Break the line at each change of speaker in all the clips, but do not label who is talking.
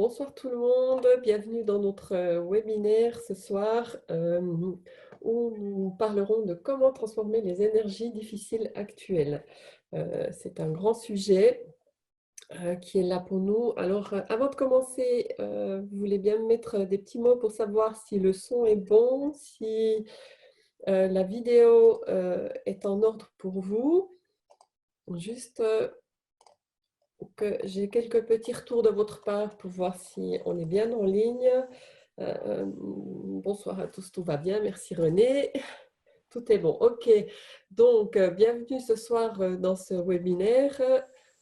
Bonsoir tout le monde, bienvenue dans notre webinaire ce soir où nous parlerons de comment transformer les énergies difficiles actuelles. C'est un grand sujet qui est là pour nous. Alors, avant de commencer, vous voulez bien me mettre des petits mots pour savoir si le son est bon, si la vidéo est en ordre pour vous. Juste que j'ai quelques petits retours de votre part pour voir si on est bien en ligne. Bonsoir à tous, tout va bien, merci René. Tout est bon, ok. Donc, bienvenue ce soir dans ce webinaire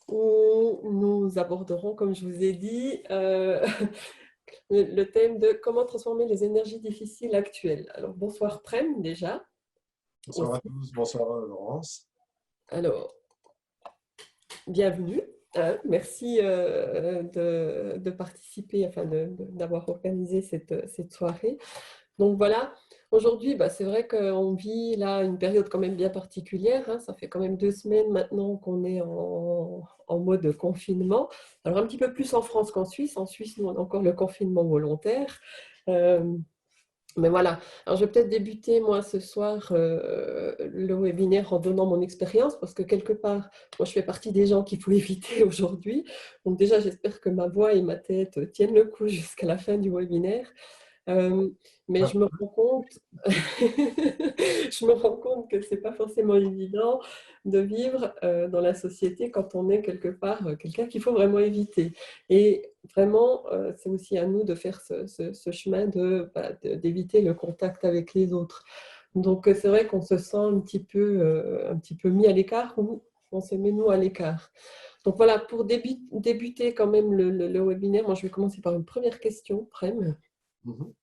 où nous aborderons, comme je vous ai dit, le thème de comment transformer les énergies difficiles actuelles. Alors, bonsoir Prem déjà.
Bonsoir à tous, bonsoir Laurence.
Alors, bienvenue. Merci de participer, enfin d'avoir organisé cette soirée. Donc voilà, aujourd'hui, c'est vrai qu'on vit là une période quand même bien particulière. Hein. Ça fait quand même 2 semaines maintenant qu'on est en mode confinement. Alors un petit peu plus en France qu'en Suisse. En Suisse, nous, on a encore le confinement volontaire. Mais voilà, alors je vais peut-être débuter moi ce soir le webinaire en donnant mon expérience parce que quelque part, moi je fais partie des gens qu'il faut éviter aujourd'hui. Donc déjà, j'espère que ma voix et ma tête tiennent le coup jusqu'à la fin du webinaire. Mais je me rends compte, je me rends compte que c'est pas forcément évident de vivre dans la société quand on est quelque part quelqu'un qu'il faut vraiment éviter. Et vraiment, c'est aussi à nous de faire ce chemin d'éviter le contact avec les autres. Donc c'est vrai qu'on se sent un petit peu mis à l'écart ou on se met nous à l'écart. Donc voilà, pour débuter quand même le webinaire, moi je vais commencer par une première question, Prem.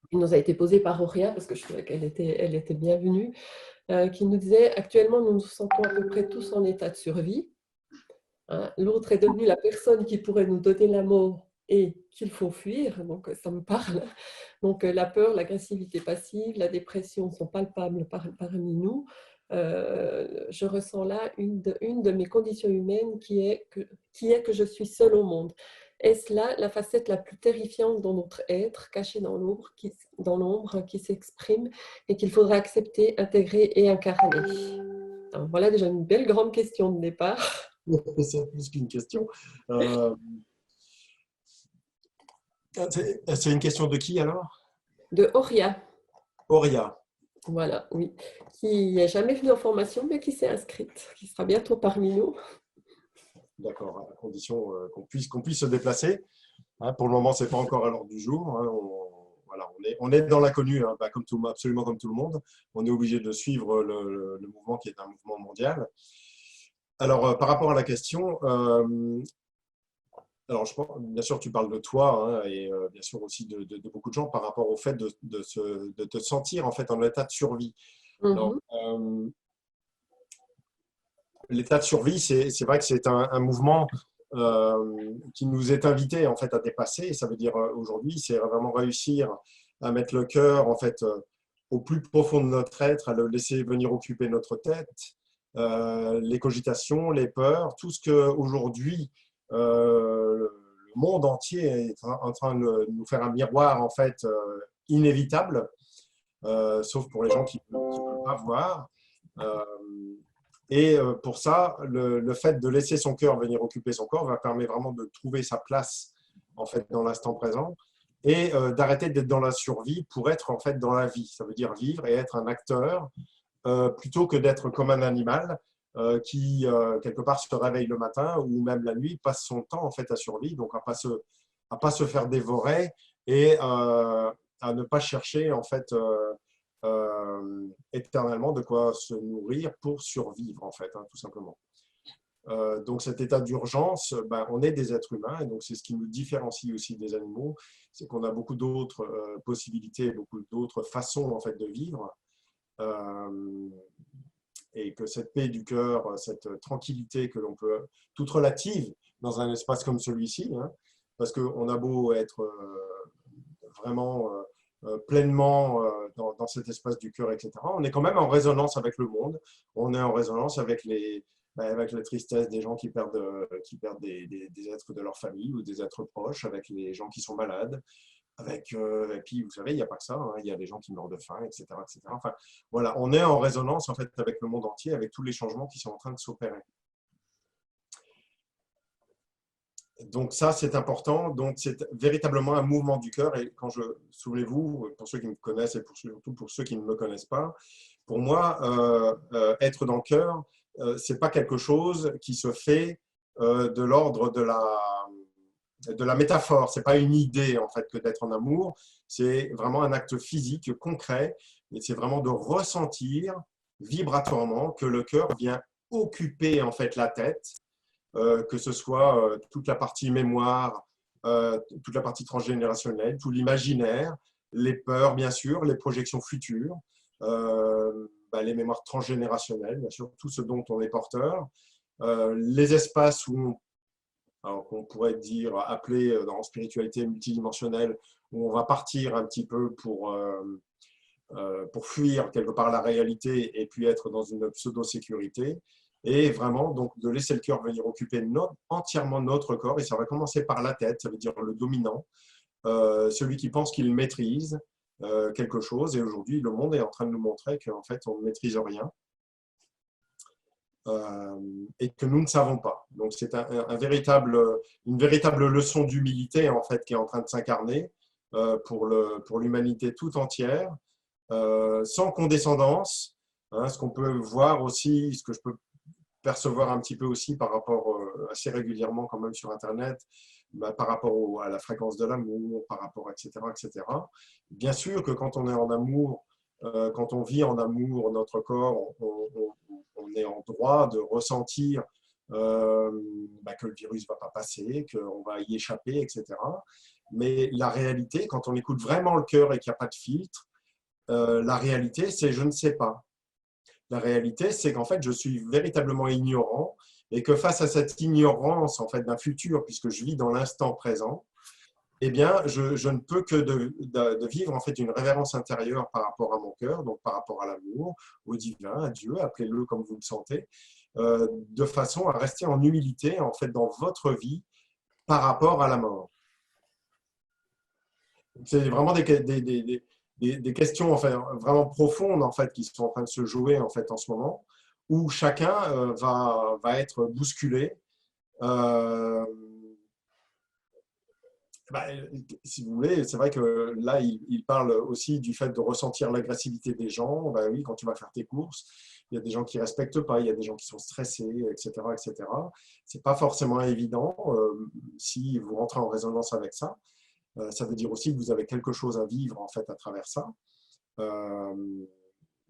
Qui nous a été posée par Auria, parce que je trouvais elle était bienvenue, qui nous disait « Actuellement, nous nous sentons à peu près tous en état de survie. Hein, l'autre est devenu la personne qui pourrait nous donner la mort et qu'il faut fuir. » Donc, ça me parle. Donc, la peur, l'agressivité passive, la dépression sont palpables parmi nous. Je ressens là une de mes conditions humaines qui est que je suis seule au monde. Est-ce là la facette la plus terrifiante dans notre être, cachée dans l'ombre, qui s'exprime et qu'il faudra accepter, intégrer et incarner? Alors, voilà déjà une belle grande question de départ.
C'est plus qu'une question. C'est une question de qui alors?
De Auria.
Auria.
Voilà, oui. Qui n'est jamais venue en formation, mais qui s'est inscrite, qui sera bientôt parmi nous.
D'accord, à condition qu'on puisse se déplacer. Hein, pour le moment, ce n'est pas encore à l'ordre du jour. Hein, voilà, on est dans l'inconnu, hein, comme absolument comme tout le monde. On est obligé de suivre le mouvement qui est un mouvement mondial. Alors, par rapport à la question, alors, bien sûr, tu parles de toi hein, et bien sûr aussi de beaucoup de gens par rapport au fait de te sentir en fait en état de survie. Alors,
Mhm.
l'état de survie, c'est vrai que c'est un mouvement qui nous est invité en fait à dépasser. Et ça veut dire aujourd'hui, c'est vraiment réussir à mettre le cœur en fait au plus profond de notre être, à le laisser venir occuper notre tête, les cogitations, les peurs, tout ce que aujourd'hui le monde entier est en train de nous faire un miroir en fait inévitable, sauf pour les gens qui ne veulent pas voir. Euh, et pour ça, le fait de laisser son cœur venir occuper son corps va permettre vraiment de trouver sa place en fait dans l'instant présent et d'arrêter d'être dans la survie pour être en fait dans la vie. Ça veut dire vivre et être un acteur plutôt que d'être comme un animal qui quelque part se réveille le matin ou même la nuit, passe son temps en fait à survivre, donc à pas se faire dévorer et à ne pas chercher en fait éternellement de quoi se nourrir pour survivre, en fait, hein, tout simplement. Donc cet état d'urgence, on est des êtres humains, et donc c'est ce qui nous différencie aussi des animaux, c'est qu'on a beaucoup d'autres possibilités, beaucoup d'autres façons en fait de vivre, et que cette paix du cœur, cette tranquillité que l'on peut, toute relative dans un espace comme celui-ci, hein, parce qu'on a beau être vraiment pleinement dans cet espace du cœur, etc. On est quand même en résonance avec le monde, on est en résonance avec avec la tristesse des gens qui perdent des êtres de leur famille ou des êtres proches, avec les gens qui sont malades. Et puis, vous savez, il n'y a pas que ça, hein, il y a des gens qui meurent de faim, etc., etc. Enfin, voilà, on est en résonance en fait, avec le monde entier, avec tous les changements qui sont en train de s'opérer. Donc ça, c'est important. Donc c'est véritablement un mouvement du cœur. Et souvenez-vous, pour ceux qui me connaissent et surtout pour ceux qui ne me connaissent pas, pour moi, être dans le cœur, c'est pas quelque chose qui se fait de l'ordre de la métaphore. C'est pas une idée en fait que d'être en amour. C'est vraiment un acte physique concret. Et c'est vraiment de ressentir vibratoirement que le cœur vient occuper en fait la tête, que ce soit toute la partie mémoire, toute la partie transgénérationnelle, tout l'imaginaire, les peurs, bien sûr, les projections futures, les mémoires transgénérationnelles, bien sûr, tout ce dont on est porteur, les espaces qu'on pourrait dire, appeler dans spiritualité multidimensionnelle, où on va partir un petit peu pour fuir quelque part la réalité et puis être dans une pseudo-sécurité. Et vraiment, donc, de laisser le cœur venir occuper entièrement notre corps. Et ça va commencer par la tête, ça veut dire le dominant, celui qui pense qu'il maîtrise quelque chose. Et aujourd'hui, le monde est en train de nous montrer qu'en fait, on ne maîtrise rien et que nous ne savons pas. Donc, c'est une véritable leçon d'humilité, en fait, qui est en train de s'incarner pour l'humanité tout entière, sans condescendance. Hein, ce qu'on peut voir aussi, ce que je peux percevoir un petit peu aussi par rapport assez régulièrement quand même sur Internet, par rapport à la fréquence de l'amour, par rapport, etc., etc. Bien sûr que quand on est en amour, quand on vit en amour notre corps, on est en droit de ressentir que le virus ne va pas passer, qu'on va y échapper, etc. Mais la réalité, quand on écoute vraiment le cœur et qu'il n'y a pas de filtre, la réalité, c'est je ne sais pas. La réalité, c'est qu'en fait, je suis véritablement ignorant et que face à cette ignorance en fait, d'un futur, puisque je vis dans l'instant présent, eh bien, je ne peux que de vivre en fait une révérence intérieure par rapport à mon cœur, donc par rapport à l'amour, au divin, à Dieu, appelez-le comme vous le sentez, de façon à rester en humilité en fait dans votre vie par rapport à la mort. C'est vraiment des questions enfin, vraiment profondes en fait, qui sont en train de se jouer en, fait, en ce moment, où chacun va être bousculé. Euh, Si vous voulez, c'est vrai que là, il parle aussi du fait de ressentir l'agressivité des gens. Oui, quand tu vas faire tes courses, il y a des gens qui ne respectent pas, il y a des gens qui sont stressés, etc., etc. Ce n'est pas forcément évident si vous rentrez en résonance avec ça. Ça veut dire aussi que vous avez quelque chose à vivre en fait à travers ça. Il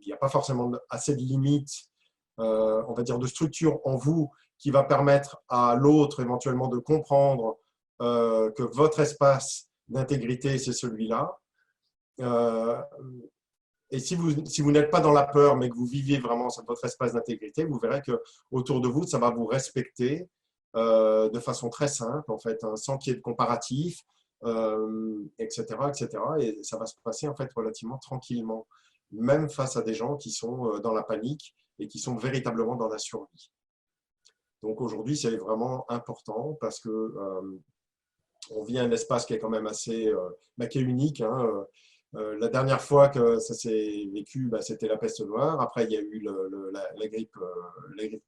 n'y a pas forcément assez de limites, on va dire de structure en vous qui va permettre à l'autre éventuellement de comprendre que votre espace d'intégrité, c'est celui-là. Et si vous n'êtes pas dans la peur, mais que vous vivez vraiment votre espace d'intégrité, vous verrez que autour de vous, ça va vous respecter de façon très simple, en fait, hein, sans qu'il y ait de comparatif, etc., etc. Et ça va se passer en fait relativement tranquillement, même face à des gens qui sont dans la panique et qui sont véritablement dans la survie. Donc aujourd'hui, c'est vraiment important parce que on vit un espace qui est quand même assez qui est unique. Hein. La dernière fois que ça s'est vécu, c'était la peste noire. Après, il y a eu la grippe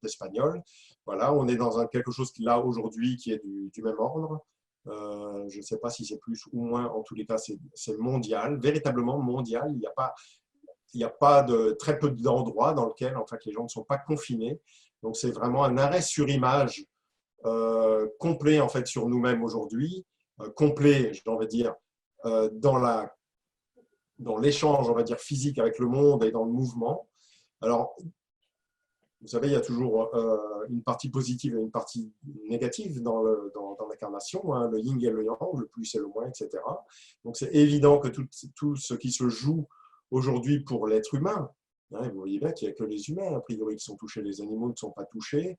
espagnole. Voilà, on est dans quelque chose là aujourd'hui qui est du même ordre. Je ne sais pas si c'est plus ou moins, en tous les cas, c'est mondial, véritablement mondial. Il n'y a pas de très peu d'endroits dans lesquels en fait, les gens ne sont pas confinés. Donc, c'est vraiment un arrêt sur image complet en fait, sur nous-mêmes aujourd'hui, complet, j'ai envie de dire, dans l'échange, on va dire, physique avec le monde et dans le mouvement. Alors, vous savez, il y a toujours une partie positive et une partie négative dans l'incarnation, hein, le yin et le yang, le plus et le moins, etc. Donc, c'est évident que tout ce qui se joue aujourd'hui pour l'être humain, hein, vous voyez bien qu'il n'y a que les humains, a priori, qui sont touchés, les animaux ne sont pas touchés.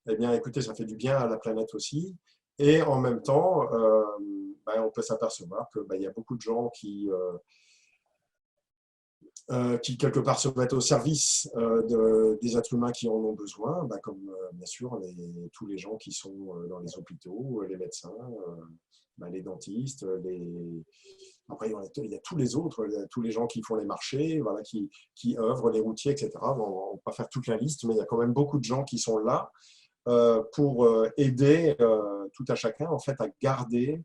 Eh bien, écoutez, ça fait du bien à la planète aussi. Et en même temps, on peut s'apercevoir qu'il y a beaucoup de gens qui qui quelque part se mettent au service des êtres humains qui en ont besoin, comme bien sûr tous les gens qui sont dans les hôpitaux, les médecins, les dentistes, après il y a tous les autres, tous les gens qui font les marchés, voilà, qui œuvrent, les routiers, etc. Bon, on ne va pas faire toute la liste, mais il y a quand même beaucoup de gens qui sont là pour aider tout à chacun en fait à garder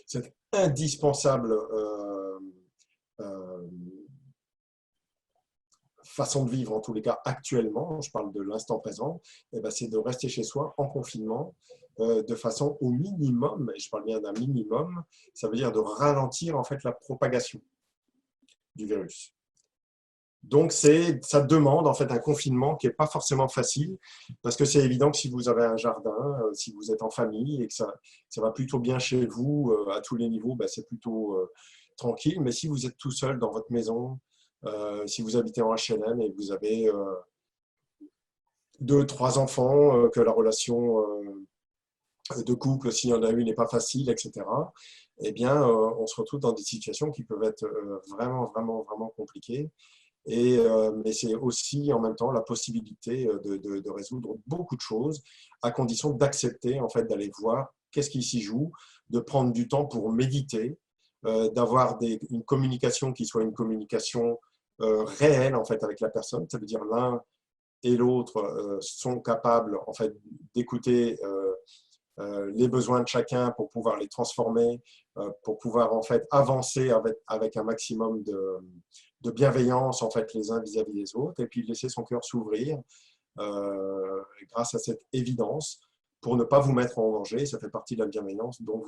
cette indispensable euh, façon de vivre, en tous les cas actuellement, je parle de l'instant présent, c'est de rester chez soi en confinement de façon au minimum, et je parle bien d'un minimum, ça veut dire de ralentir en fait la propagation du virus. Donc, ça demande en fait un confinement qui n'est pas forcément facile, parce que c'est évident que si vous avez un jardin, si vous êtes en famille et que ça va plutôt bien chez vous à tous les niveaux, c'est plutôt tranquille. Mais si vous êtes tout seul dans votre maison, si vous habitez en HLM et que vous avez 2, 3 enfants, que la relation de couple, s'il y en a une, n'est pas facile, etc., eh bien, on se retrouve dans des situations qui peuvent être vraiment, vraiment, vraiment compliquées. Mais c'est aussi en même temps la possibilité de résoudre beaucoup de choses à condition d'accepter en fait d'aller voir qu'est-ce qui s'y joue, de prendre du temps pour méditer, d'avoir une communication qui soit une communication réelle en fait avec la personne. Ça veut dire l'un et l'autre sont capables en fait d'écouter les besoins de chacun pour pouvoir les transformer, pour pouvoir en fait avancer avec un maximum de bienveillance en fait les uns vis-à-vis des autres, et puis laisser son cœur s'ouvrir grâce à cette évidence pour ne pas vous mettre en danger. Ça fait partie de la bienveillance dont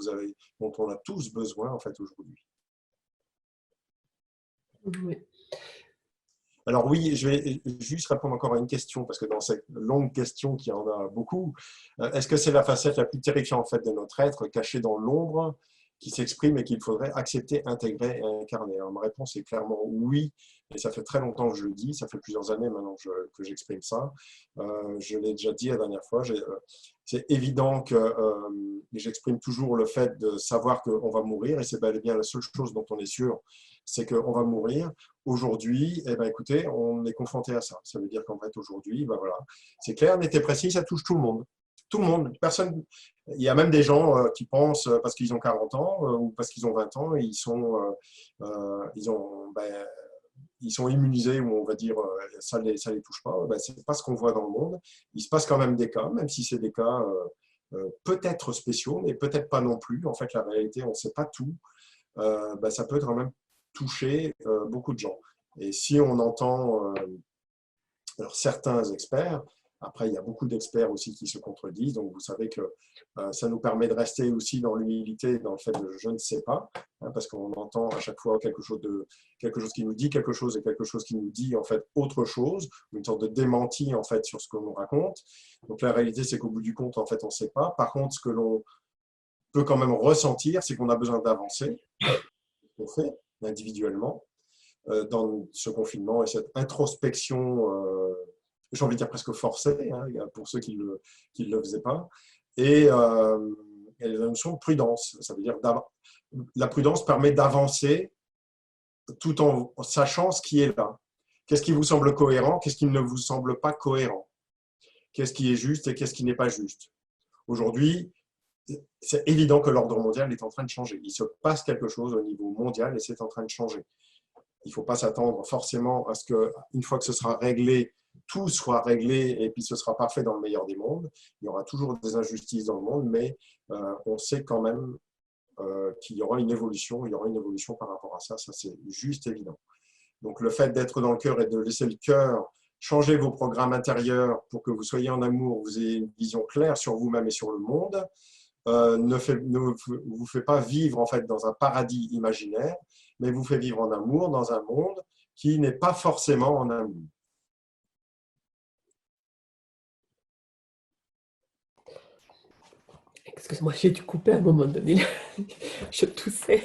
on a tous besoin en fait aujourd'hui.
Oui.
Alors oui, je vais juste répondre encore à une question, parce que dans cette longue question qui en a beaucoup, est-ce que c'est la facette la plus terrifiante en fait de notre être, cachée dans l'ombre, qui s'exprime et qu'il faudrait accepter, intégrer et incarner? Alors ma réponse est clairement oui, et ça fait très longtemps que je le dis, ça fait plusieurs années maintenant que j'exprime ça. Je l'ai déjà dit la dernière fois, c'est évident que j'exprime toujours le fait de savoir qu'on va mourir, et c'est bel et bien la seule chose dont on est sûr, c'est qu'on va mourir. Aujourd'hui, écoutez, on est confronté à ça. Ça veut dire qu'en fait, aujourd'hui, voilà, c'est clair, net et précis, ça touche tout le monde. Tout le monde, personne. Il y a même des gens qui pensent, parce qu'ils ont 40 ans ou parce qu'ils ont 20 ans, ils sont immunisés, ou on va dire ça les touche pas. C'est pas ce qu'on voit dans le monde. Il se passe quand même des cas, même si c'est des cas peut-être spéciaux, mais peut-être pas non plus. En fait, la réalité, on ne sait pas tout. Ça peut quand même toucher beaucoup de gens. Et si on entend alors certains experts, après il y a beaucoup d'experts aussi qui se contredisent, donc vous savez que ça nous permet de rester aussi dans l'humilité, dans le fait de je ne sais pas, parce qu'on entend à chaque fois quelque chose qui nous dit quelque chose et quelque chose qui nous dit en fait autre chose, une sorte de démenti en fait sur ce qu'on nous raconte. Donc la réalité, c'est qu'au bout du compte, en fait, on ne sait pas. Par contre, ce que l'on peut quand même ressentir, c'est qu'on a besoin d'avancer, qu'on fait individuellement dans ce confinement et cette introspection, j'ai envie de dire presque forcée, pour ceux qui ne le faisaient pas, et la notion de prudence. Ça veut dire la prudence permet d'avancer tout en sachant ce qui est là. Qu'est-ce qui vous semble cohérent, qu'est-ce qui ne vous semble pas cohérent, qu'est-ce qui est juste et qu'est-ce qui n'est pas juste. Aujourd'hui, c'est évident que l'ordre mondial est en train de changer. Il se passe quelque chose au niveau mondial et c'est en train de changer. Il ne faut pas s'attendre forcément à ce qu'une fois que ce sera réglé, tout soit réglé et puis ce sera parfait dans le meilleur des mondes. Il y aura toujours des injustices dans le monde, mais on sait quand même qu'il y aura une évolution. Il y aura une évolution par rapport à ça, ça c'est juste évident. Donc le fait d'être dans le cœur et de laisser le cœur changer vos programmes intérieurs pour que vous soyez en amour, vous ayez une vision claire sur vous-même et sur le monde, ne vous fait pas vivre en fait dans un paradis imaginaire, mais vous fait vivre en amour dans un monde qui n'est pas forcément en amour.
Excuse-moi, j'ai dû couper à un moment donné. Je toussais.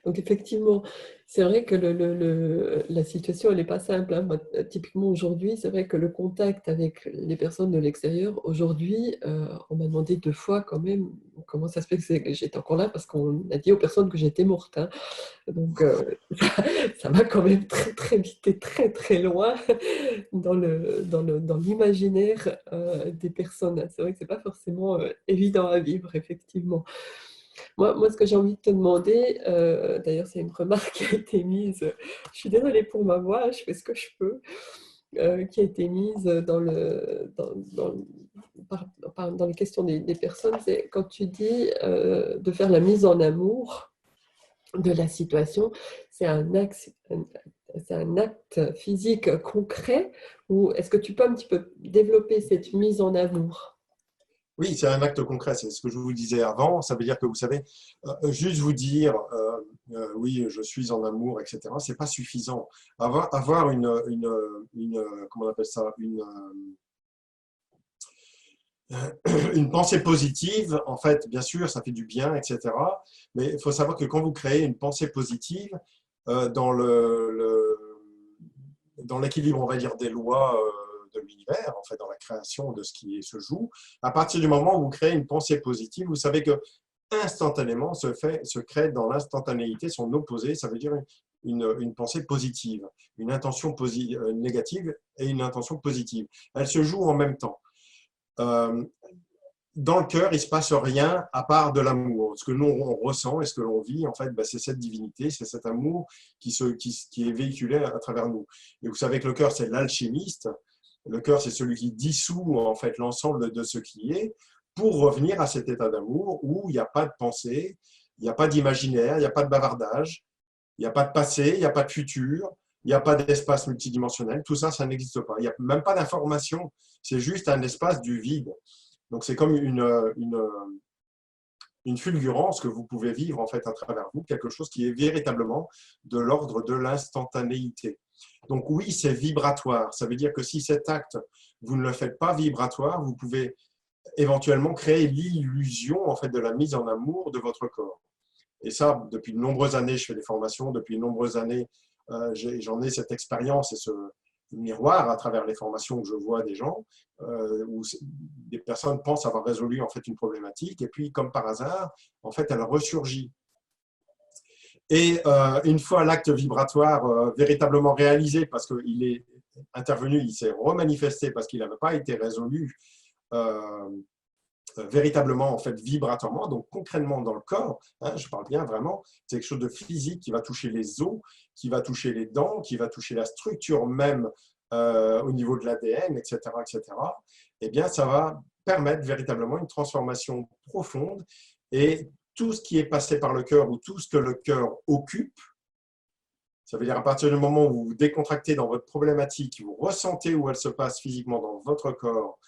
Donc effectivement, c'est vrai que la situation, elle n'est pas simple, hein. Moi, typiquement aujourd'hui, c'est vrai que le contact avec les personnes de l'extérieur, aujourd'hui, on m'a demandé 2 fois quand même comment ça se fait que j'étais encore là, parce qu'on a dit aux personnes que j'étais morte. Hein. Donc, ça va quand même très, très vite et très, très loin dans l'imaginaire des personnes. C'est vrai que ce n'est pas forcément évident à vivre, effectivement. Moi, ce que j'ai envie de te demander, d'ailleurs, c'est une remarque qui a été mise, je suis désolée pour ma voix, je fais ce que je peux, qui a été mise dans les questions des personnes, c'est quand tu dis de faire la mise en amour de la situation, c'est c'est un acte physique concret, ou est-ce que tu peux un petit peu développer cette mise en amour?
Oui, c'est un acte concret, c'est ce que je vous disais avant. Ça veut dire que vous savez, juste vous dire oui, je suis en amour, etc., c'est pas suffisant. Avoir comment on appelle ça, une pensée positive, en fait, bien sûr, ça fait du bien, etc. Mais il faut savoir que quand vous créez une pensée positive, dans dans l'équilibre, on va dire, des lois de l'univers, en fait, dans la création de ce qui se joue, à partir du moment où vous créez une pensée positive, vous savez que instantanément se crée dans l'instantanéité son opposé, ça veut dire une pensée positive, une intention négative et une intention positive. Elles se jouent en même temps. Dans le cœur, il ne se passe rien à part de l'amour. Ce que nous, on ressent et ce que l'on vit, en fait, c'est cette divinité, c'est cet amour qui est véhiculé à travers nous. Et vous savez que le cœur, c'est l'alchimiste. Le cœur, c'est celui qui dissout, en fait, l'ensemble de ce qui est pour revenir à cet état d'amour où il n'y a pas de pensée, il n'y a pas d'imaginaire, il n'y a pas de bavardage, il n'y a pas de passé, il n'y a pas de futur, il n'y a pas d'espace multidimensionnel. Tout ça, ça n'existe pas. Il n'y a même pas d'information. C'est juste un espace du vide. Donc, c'est comme une fulgurance que vous pouvez vivre en fait à travers vous, quelque chose qui est véritablement de l'ordre de l'instantanéité. Donc oui, c'est vibratoire. Ça veut dire que si cet acte, vous ne le faites pas vibratoire, vous pouvez éventuellement créer l'illusion en fait de la mise en amour de votre corps. Et ça, depuis de nombreuses années, je fais des formations, depuis de nombreuses années, j'en ai cette expérience et ce miroir à travers les formations que je vois des gens, où des personnes pensent avoir résolu en fait une problématique, et puis comme par hasard, en fait, elle ressurgit. Et une fois l'acte vibratoire véritablement réalisé, parce qu'il est intervenu, il s'est remanifesté parce qu'il n'avait pas été résolu véritablement en fait vibratoirement, donc concrètement dans le corps, hein, je parle bien vraiment, c'est quelque chose de physique qui va toucher les os, qui va toucher les dents, qui va toucher la structure même au niveau de l'ADN, etc., etc., eh bien ça va permettre véritablement une transformation profonde, et tout ce qui est passé par le cœur ou tout ce que le cœur occupe, ça veut dire à partir du moment où vous vous décontractez dans votre problématique, vous ressentez où elle se passe physiquement dans votre corps,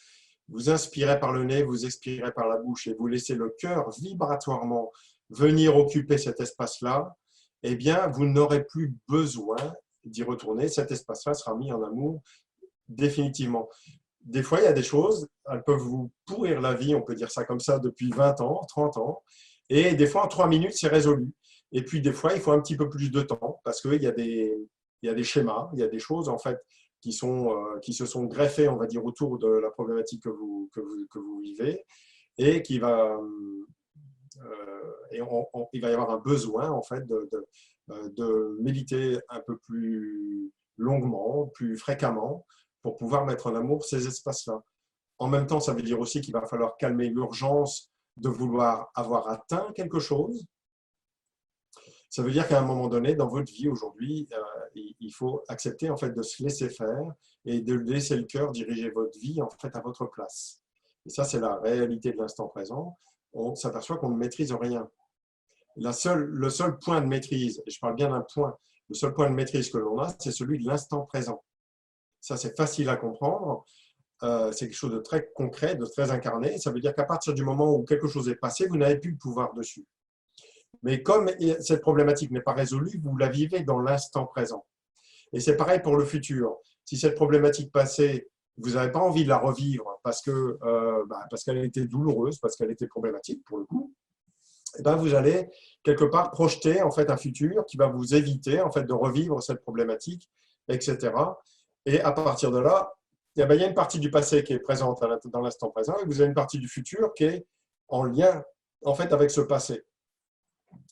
vous inspirez par le nez, vous expirez par la bouche et vous laissez le cœur vibratoirement venir occuper cet espace-là, eh bien, vous n'aurez plus besoin d'y retourner. Cet espace-là sera mis en amour définitivement. Des fois, il y a des choses, elles peuvent vous pourrir la vie, on peut dire ça comme ça, depuis 20 ans, 30 ans. Et des fois, en 3 minutes, c'est résolu. Et puis, des fois, il faut un petit peu plus de temps parce qu'il y a des schémas, il y a des choses, en fait, qui se sont greffés, on va dire, autour de la problématique que vous vivez, et il va y avoir un besoin en fait de méditer un peu plus longuement, plus fréquemment, pour pouvoir mettre en amour ces espaces-là. En même temps, ça veut dire aussi qu'il va falloir calmer l'urgence de vouloir avoir atteint quelque chose. Ça veut dire qu'à un moment donné, dans votre vie aujourd'hui, il faut accepter en fait de se laisser faire et de laisser le cœur diriger votre vie en fait à votre place. Et ça, c'est la réalité de l'instant présent. On s'aperçoit qu'on ne maîtrise rien. Le seul point de maîtrise, et je parle bien d'un point, le seul point de maîtrise que l'on a, c'est celui de l'instant présent. Ça, c'est facile à comprendre. C'est quelque chose de très concret, de très incarné. Ça veut dire qu'à partir du moment où quelque chose est passé, vous n'avez plus le pouvoir dessus. Mais comme cette problématique n'est pas résolue, vous la vivez dans l'instant présent. Et c'est pareil pour le futur. Si cette problématique passée, vous n'avez pas envie de la revivre parce qu'elle était douloureuse, parce qu'elle était problématique pour le coup, et ben vous allez quelque part projeter en fait un futur qui va vous éviter en fait de revivre cette problématique, etc. Et à partir de là, il y a une partie du passé qui est présente dans l'instant présent et vous avez une partie du futur qui est en lien en fait, avec ce passé.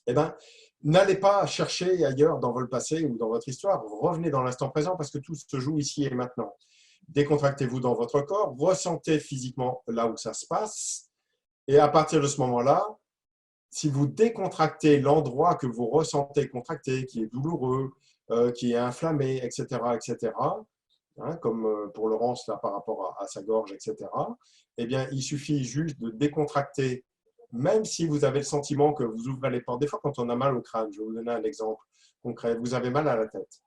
Eh bien, n'allez pas chercher ailleurs dans votre passé ou dans votre histoire. Revenez dans l'instant présent parce que tout se joue ici et maintenant. Décontractez-vous dans votre corps, ressentez physiquement là où ça se passe. Et à partir de ce moment-là, si vous décontractez l'endroit que vous ressentez contracté, qui est douloureux, qui est inflammé, etc., etc., hein, comme pour Laurence là, par rapport à sa gorge, etc., eh bien, il suffit juste de décontracter, même si vous avez le sentiment que vous ouvrez les portes. Des fois, quand on a mal au crâne, je vais vous donner un exemple concret, vous avez mal à la tête.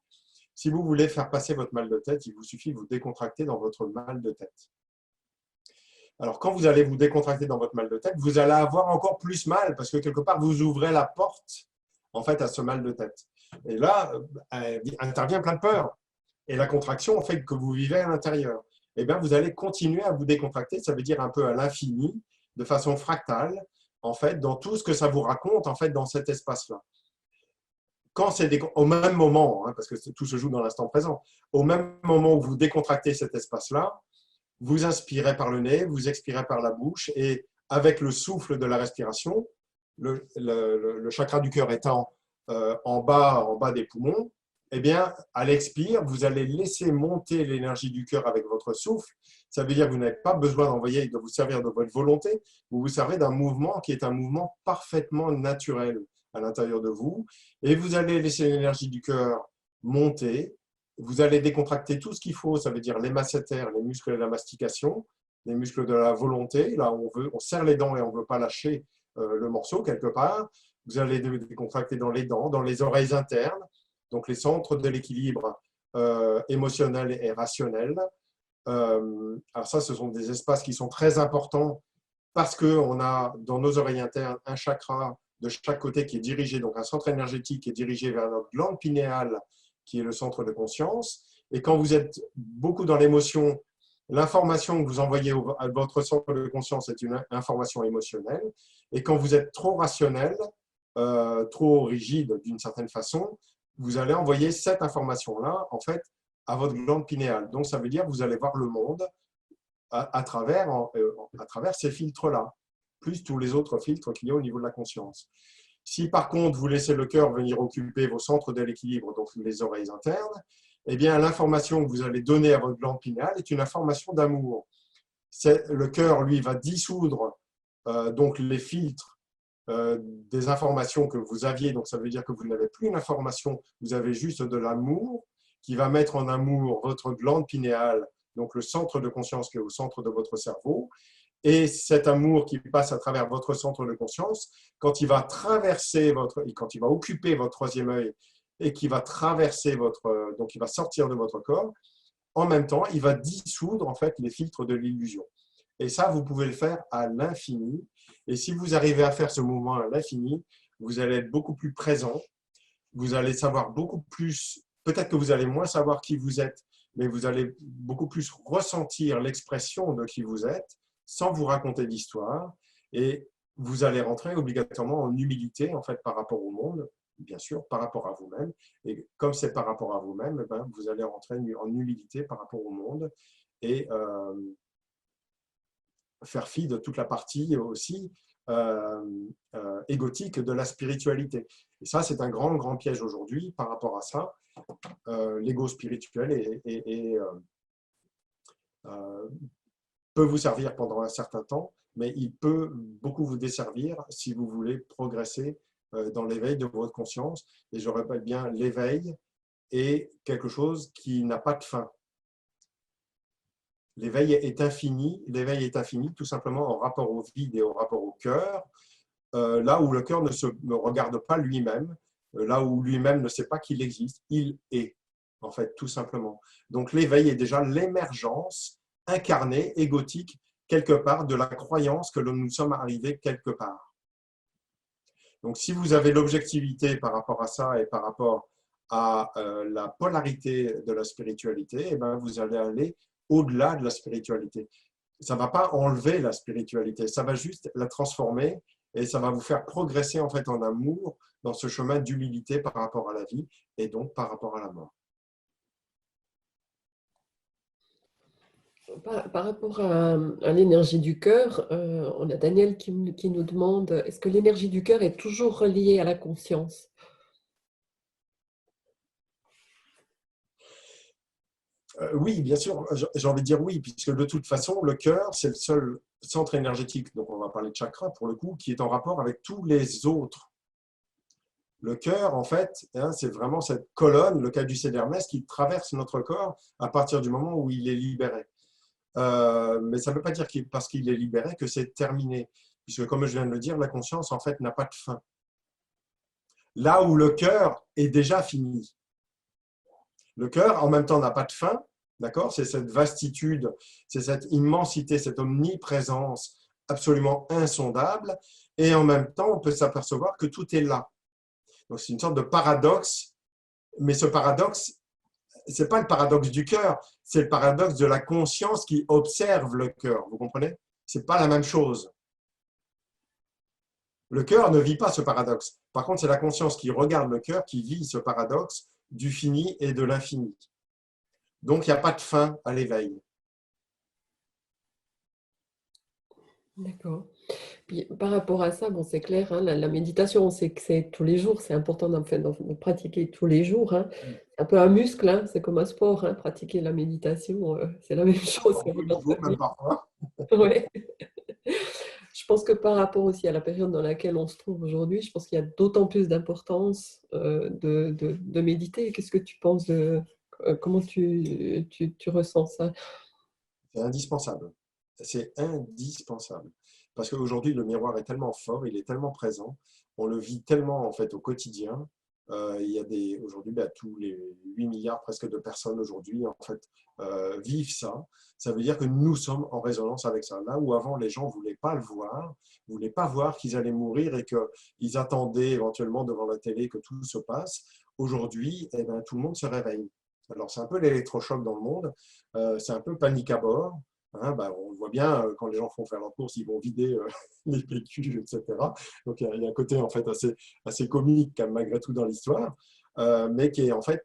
Si vous voulez faire passer votre mal de tête, il vous suffit de vous décontracter dans votre mal de tête. Alors, quand vous allez vous décontracter dans votre mal de tête, vous allez avoir encore plus mal parce que quelque part, vous ouvrez la porte en fait, à ce mal de tête. Et là, intervient plein de peur. Et la contraction, en fait, que vous vivez à l'intérieur. Eh bien, vous allez continuer à vous décontracter, ça veut dire un peu à l'infini, de façon fractale, en fait, dans tout ce que ça vous raconte, en fait, dans cet espace-là. Quand c'est au même moment, hein, parce que tout se joue dans l'instant présent, au même moment où vous décontractez cet espace-là, vous inspirez par le nez, vous expirez par la bouche et avec le souffle de la respiration, le chakra du cœur étant en bas des poumons, eh bien, à l'expire, vous allez laisser monter l'énergie du cœur avec votre souffle. Ça veut dire que vous n'avez pas besoin de vous servir de votre volonté, vous vous servez d'un mouvement qui est un mouvement parfaitement naturel à l'intérieur de vous. Et vous allez laisser l'énergie du cœur monter. Vous allez décontracter tout ce qu'il faut, ça veut dire les masséters, les muscles de la mastication, les muscles de la volonté. Là, on serre les dents et on ne veut pas lâcher le morceau quelque part. Vous allez décontracter dans les dents, dans les oreilles internes, donc les centres de l'équilibre émotionnel et rationnel. Alors ça, ce sont des espaces qui sont très importants parce qu'on a dans nos oreilles internes un chakra de chaque côté qui est dirigé, donc un centre énergétique qui est dirigé vers notre glande pinéale, qui est le centre de conscience. Et quand vous êtes beaucoup dans l'émotion, l'information que vous envoyez à votre centre de conscience est une information émotionnelle. Et quand vous êtes trop rationnel, trop rigide d'une certaine façon, vous allez envoyer cette information-là, en fait, à votre glande pinéale. Donc, ça veut dire que vous allez voir le monde à travers ces filtres-là, plus tous les autres filtres qu'il y a au niveau de la conscience. Si par contre, vous laissez le cœur venir occuper vos centres de l'équilibre, donc les oreilles internes, eh bien, l'information que vous allez donner à votre glande pinéale est une information d'amour. Le cœur, lui, va dissoudre donc les filtres des informations que vous aviez. Donc, ça veut dire que vous n'avez plus une information, vous avez juste de l'amour qui va mettre en amour votre glande pinéale, donc le centre de conscience qui est au centre de votre cerveau. Et cet amour qui passe à travers votre centre de conscience, quand il va quand il va occuper votre troisième œil et qui va traverser donc il va sortir de votre corps, en même temps, il va dissoudre en fait les filtres de l'illusion. Et ça, vous pouvez le faire à l'infini. Et si vous arrivez à faire ce mouvement à l'infini, vous allez être beaucoup plus présent, vous allez savoir beaucoup plus, peut-être que vous allez moins savoir qui vous êtes, mais vous allez beaucoup plus ressentir l'expression de qui vous êtes, sans vous raconter d'histoire, et vous allez rentrer obligatoirement en humilité en fait par rapport au monde, bien sûr, par rapport à vous-même. Et comme c'est par rapport à vous-même, eh ben, vous allez rentrer en humilité par rapport au monde et faire fi de toute la partie aussi égotique de la spiritualité. Et ça, c'est un grand, grand piège aujourd'hui par rapport à ça. L'ego spirituel peut vous servir pendant un certain temps, mais il peut beaucoup vous desservir si vous voulez progresser dans l'éveil de votre conscience. Et je répète bien, l'éveil est quelque chose qui n'a pas de fin. L'éveil est infini tout simplement en rapport au vide et au rapport au cœur, là où le cœur ne regarde pas lui-même, là où lui-même ne sait pas qu'il existe, il est, en fait, tout simplement. Donc l'éveil est déjà l'émergence incarnée, égotique, quelque part, de la croyance que nous sommes arrivés quelque part. Donc si vous avez l'objectivité par rapport à ça et par rapport à la polarité de la spiritualité, eh ben, vous allez aller au-delà de la spiritualité. Ça ne va pas enlever la spiritualité, ça va juste la transformer et ça va vous faire progresser en fait en amour dans ce chemin d'humilité par rapport à la vie et donc par rapport à la mort.
Par rapport à l'énergie du cœur, on a Daniel qui nous demande, est-ce que l'énergie du cœur est toujours reliée à la conscience?
Oui, bien sûr, j'ai envie de dire oui, puisque de toute façon, le cœur, c'est le seul centre énergétique, donc on va parler de chakra pour le coup, qui est en rapport avec tous les autres. Le cœur, en fait, hein, c'est vraiment cette colonne, le caducée d'Hermès, qui traverse notre corps à partir du moment où il est libéré. Mais ça ne veut pas dire parce qu'il est libéré que c'est terminé, puisque comme je viens de le dire, la conscience, en fait, n'a pas de fin. Là où le cœur est déjà fini. Le cœur, en même temps, n'a pas de fin, d'accord? C'est cette vastitude, c'est cette immensité, cette omniprésence absolument insondable, et en même temps, on peut s'apercevoir que tout est là. Donc, c'est une sorte de paradoxe, mais ce paradoxe, ce n'est pas le paradoxe du cœur, c'est le paradoxe de la conscience qui observe le cœur, vous comprenez? Ce n'est pas la même chose. Le cœur ne vit pas ce paradoxe. Par contre, c'est la conscience qui regarde le cœur qui vit ce paradoxe du fini et de l'infini. Donc, il n'y a pas de fin à l'éveil.
D'accord. Puis, par rapport à ça, bon, c'est clair, hein, la méditation, on sait que c'est tous les jours, c'est important de pratiquer tous les jours, hein. C'est un peu un muscle, hein, c'est comme un sport, hein, pratiquer la méditation, c'est la même chose.
Au haut niveau, même parfois.
Ouais. Je pense que par rapport aussi à la période dans laquelle on se trouve aujourd'hui, je pense qu'il y a d'autant plus d'importance de méditer. Qu'est-ce que tu penses comment tu ressens ça?
C'est indispensable. C'est indispensable. Parce qu'aujourd'hui, le miroir est tellement fort, il est tellement présent, on le vit tellement en fait au quotidien. Il y a aujourd'hui, tous les 8 milliards presque de personnes aujourd'hui en fait vivent ça. Ça veut dire que nous sommes en résonance avec ça. Là où avant les gens ne voulaient pas le voir, ne voulaient pas voir qu'ils allaient mourir et qu'ils attendaient éventuellement devant la télé que tout se passe. Aujourd'hui, eh ben, tout le monde se réveille. Alors c'est un peu l'électrochoc dans le monde, c'est un peu panique à bord. Hein, on le voit bien, quand les gens font faire leurs courses, ils vont vider les PQ, etc. Donc il y a un côté en fait assez comique malgré tout dans l'histoire, mais qui est en fait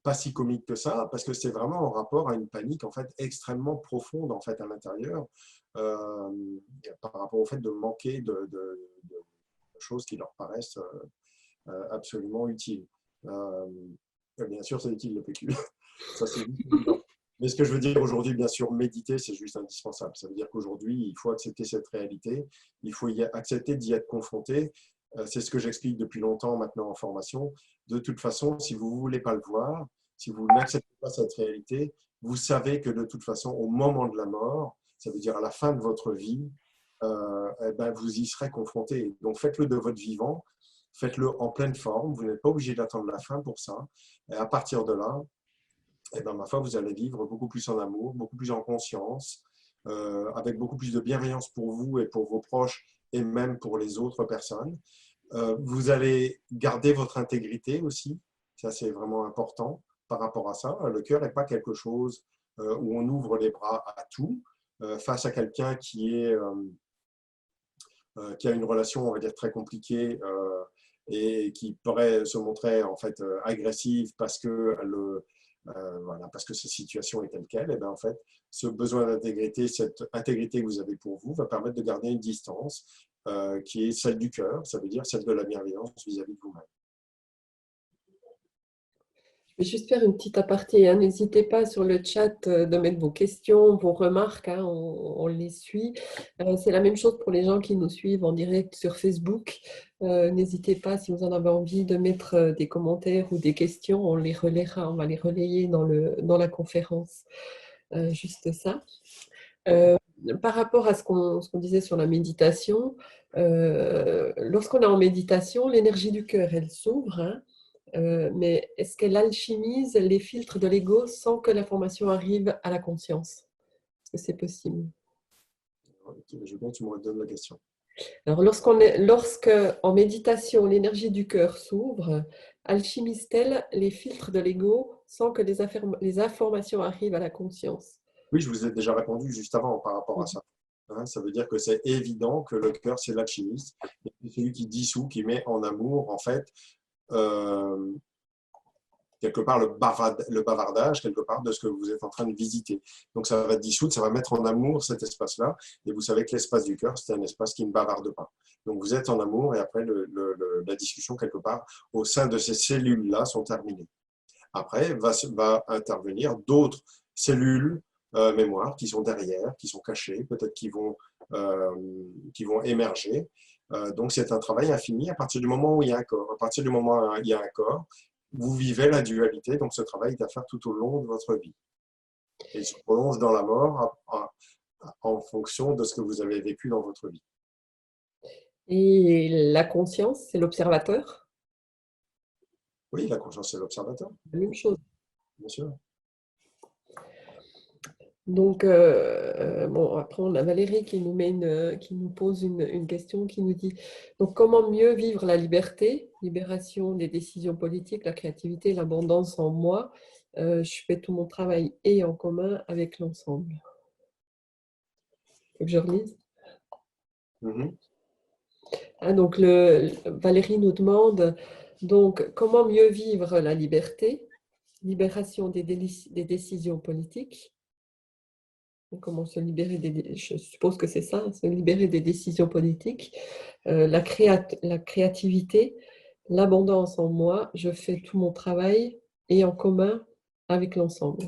pas si comique que ça, parce que c'est vraiment en rapport à une panique en fait extrêmement profonde en fait à l'intérieur, euh, par rapport au fait de manquer de choses qui leur paraissent absolument utiles. Euh, Bien sûr, c'est utile le PQ. Ça, c'est évident. Mais ce que je veux dire aujourd'hui, bien sûr, méditer, c'est juste indispensable. Ça veut dire qu'aujourd'hui, il faut accepter cette réalité, il faut accepter d'y être confronté. C'est ce que j'explique depuis longtemps maintenant en formation. De toute façon, si vous ne voulez pas le voir, si vous n'acceptez pas cette réalité, vous savez que de toute façon, au moment de la mort, ça veut dire à la fin de votre vie, eh ben, vous y serez confronté. Donc faites-le de votre vivant, faites-le en pleine forme. Vous n'êtes pas obligé d'attendre la fin pour ça. Et à partir de là, eh ben, ma foi, vous allez vivre beaucoup plus en amour, beaucoup plus en conscience, avec beaucoup plus de bienveillance pour vous et pour vos proches et même pour les autres personnes. Vous allez garder votre intégrité aussi. Ça, c'est vraiment important par rapport à ça. Le cœur n'est pas quelque chose où on ouvre les bras à tout. Face à quelqu'un qui a une relation, on va dire, très compliquée et qui pourrait se montrer en fait agressive voilà, parce que sa situation est telle qu'elle, et bien en fait, ce besoin d'intégrité, cette intégrité que vous avez pour vous, va permettre de garder une distance qui est celle du cœur, ça veut dire celle de la bienveillance vis-à-vis de vous-même.
Je vais juste faire une petite aparté, hein. N'hésitez pas sur le chat de mettre vos questions, vos remarques, hein, on les suit. C'est la même chose pour les gens qui nous suivent en direct sur Facebook. N'hésitez pas, si vous en avez envie, de mettre des commentaires ou des questions, on les relaiera, on va les relayer dans la conférence. Juste ça. Euh, Par rapport à ce qu'on disait sur la méditation, lorsqu'on est en méditation, l'énergie du cœur, elle s'ouvre, hein. Mais est-ce qu'elle alchimise les filtres de l'ego sans que l'information arrive à la conscience? Est-ce que c'est possible?
Je veux bien que tu me redonnes la question.
Alors, lorsque en méditation, l'énergie du cœur s'ouvre, alchimise-t-elle les filtres de l'ego sans que les informations arrivent à la conscience?
Oui, je vous ai déjà répondu juste avant par rapport à ça. Hein, ça veut dire que c'est évident que le cœur, c'est l'alchimiste. C'est celui qui dissout, qui met en amour, en fait, euh, quelque part le bavardage, quelque part de ce que vous êtes en train de visiter. Donc ça va dissoudre, ça va mettre en amour cet espace-là. Et vous savez que l'espace du cœur, c'est un espace qui ne bavarde pas. Donc vous êtes en amour et après la discussion quelque part au sein de ces cellules-là sont terminées. Après va intervenir d'autres cellules mémoire qui sont derrière, qui sont cachées, peut-être qui vont émerger. Donc c'est un travail infini à partir du moment où il y a un corps. À partir du moment où il y a un corps, vous vivez la dualité, donc ce travail est à faire tout au long de votre vie. Et il se prolonge dans la mort en fonction de ce que vous avez vécu dans votre vie.
Et la conscience, c'est l'observateur?
Oui, la conscience, c'est l'observateur,
La même chose.
bien sûr.
Donc, bon, après, on a Valérie qui qui nous pose une question, qui nous dit, donc, comment mieux vivre la liberté, libération des décisions politiques, la créativité, l'abondance en moi? Je fais tout mon travail et en commun avec l'ensemble. Faut que je relise. Hein, donc, Valérie nous demande, donc, comment mieux vivre la liberté, libération des décisions politiques? Comment se libérer je suppose que c'est ça, se libérer des décisions politiques, la créativité, l'abondance en moi, je fais tout mon travail et en commun avec l'ensemble.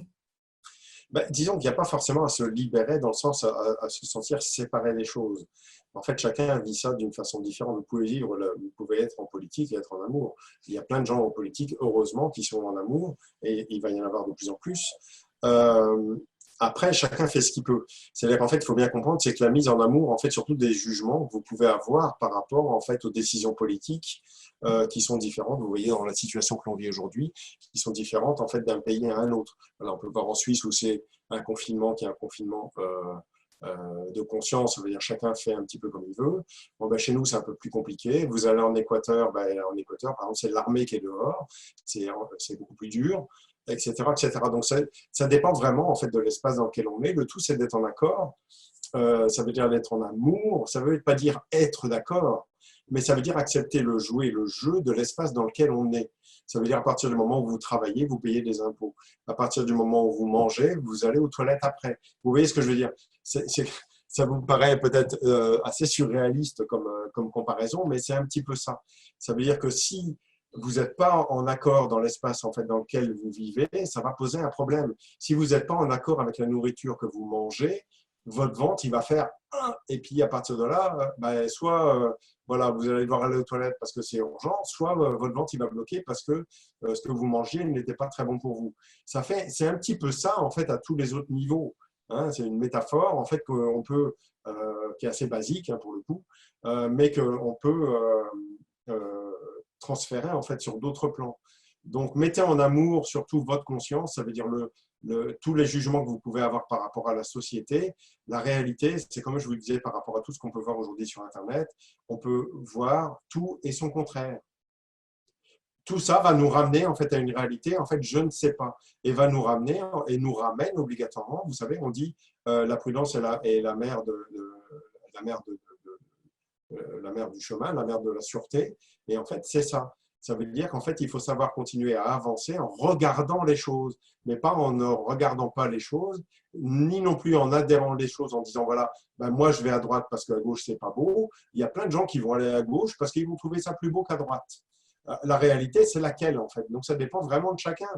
Ben, disons qu'il n'y a pas forcément à se libérer dans le sens à se sentir séparé des choses. En fait, chacun vit ça d'une façon différente. Vous pouvez être en politique et être en amour. Il y a plein de gens en politique, heureusement, qui sont en amour, et il va y en avoir de plus en plus. Euh, Après, chacun fait ce qu'il peut. C'est-à-dire qu'en fait, il faut bien comprendre, c'est que la mise en amour, en fait, surtout des jugements que vous pouvez avoir par rapport, en fait, aux décisions politiques qui sont différentes. Vous voyez, dans la situation que l'on vit aujourd'hui, qui sont différentes, en fait, d'un pays à un autre. Alors, on peut voir en Suisse où c'est un confinement qui est un confinement de conscience, ça veut dire chacun fait un petit peu comme il veut. Bon, ben, chez nous, c'est un peu plus compliqué. Vous allez en Équateur, ben, par exemple, c'est l'armée qui est dehors, c'est beaucoup plus dur, etc., etc. Donc, ça dépend vraiment en fait, de l'espace dans lequel on est. Le tout, c'est d'être en accord. Ça veut dire d'être en amour. Ça ne veut pas dire être d'accord, mais ça veut dire accepter le jouer, le jeu de l'espace dans lequel on est. Ça veut dire à partir du moment où vous travaillez, vous payez des impôts. À partir du moment où vous mangez, vous allez aux toilettes après. Vous voyez ce que je veux dire? Ça vous paraît peut-être assez surréaliste comme comparaison, mais c'est un petit peu ça. Ça veut dire que si vous n'êtes pas en accord dans l'espace en fait, dans lequel vous vivez, ça va poser un problème. Si vous n'êtes pas en accord avec la nourriture que vous mangez, votre ventre, il va faire un, et puis à partir de là, soit voilà, vous allez devoir aller aux toilettes parce que c'est urgent, soit votre ventre, il va bloquer parce que ce que vous mangiez n'était pas très bon pour vous. C'est un petit peu ça, en fait, à tous les autres niveaux. Hein, c'est une métaphore, en fait, qu'on peut, qui est assez basique, hein, pour le coup, mais qu'on peut transférer, en fait, sur d'autres plans. Donc, mettez en amour surtout votre conscience, ça veut dire tous les jugements que vous pouvez avoir par rapport à la société. La réalité, c'est comme je vous le disais par rapport à tout ce qu'on peut voir aujourd'hui sur Internet, on peut voir tout et son contraire. Tout ça va nous ramener en fait à une réalité, en fait, je ne sais pas, et va nous ramener et nous ramène obligatoirement. Vous savez, on dit la prudence est la mère la mère la mère du chemin, la mère de la sûreté, et en fait, c'est ça. Ça veut dire qu'en fait, il faut savoir continuer à avancer en regardant les choses, mais pas en ne regardant pas les choses, ni non plus en adhérant les choses en disant voilà, ben moi je vais à droite parce qu'à gauche c'est pas beau. Il y a plein de gens qui vont aller à gauche parce qu'ils vont trouver ça plus beau qu'à droite. La réalité, c'est laquelle en fait. Donc ça dépend vraiment de chacun.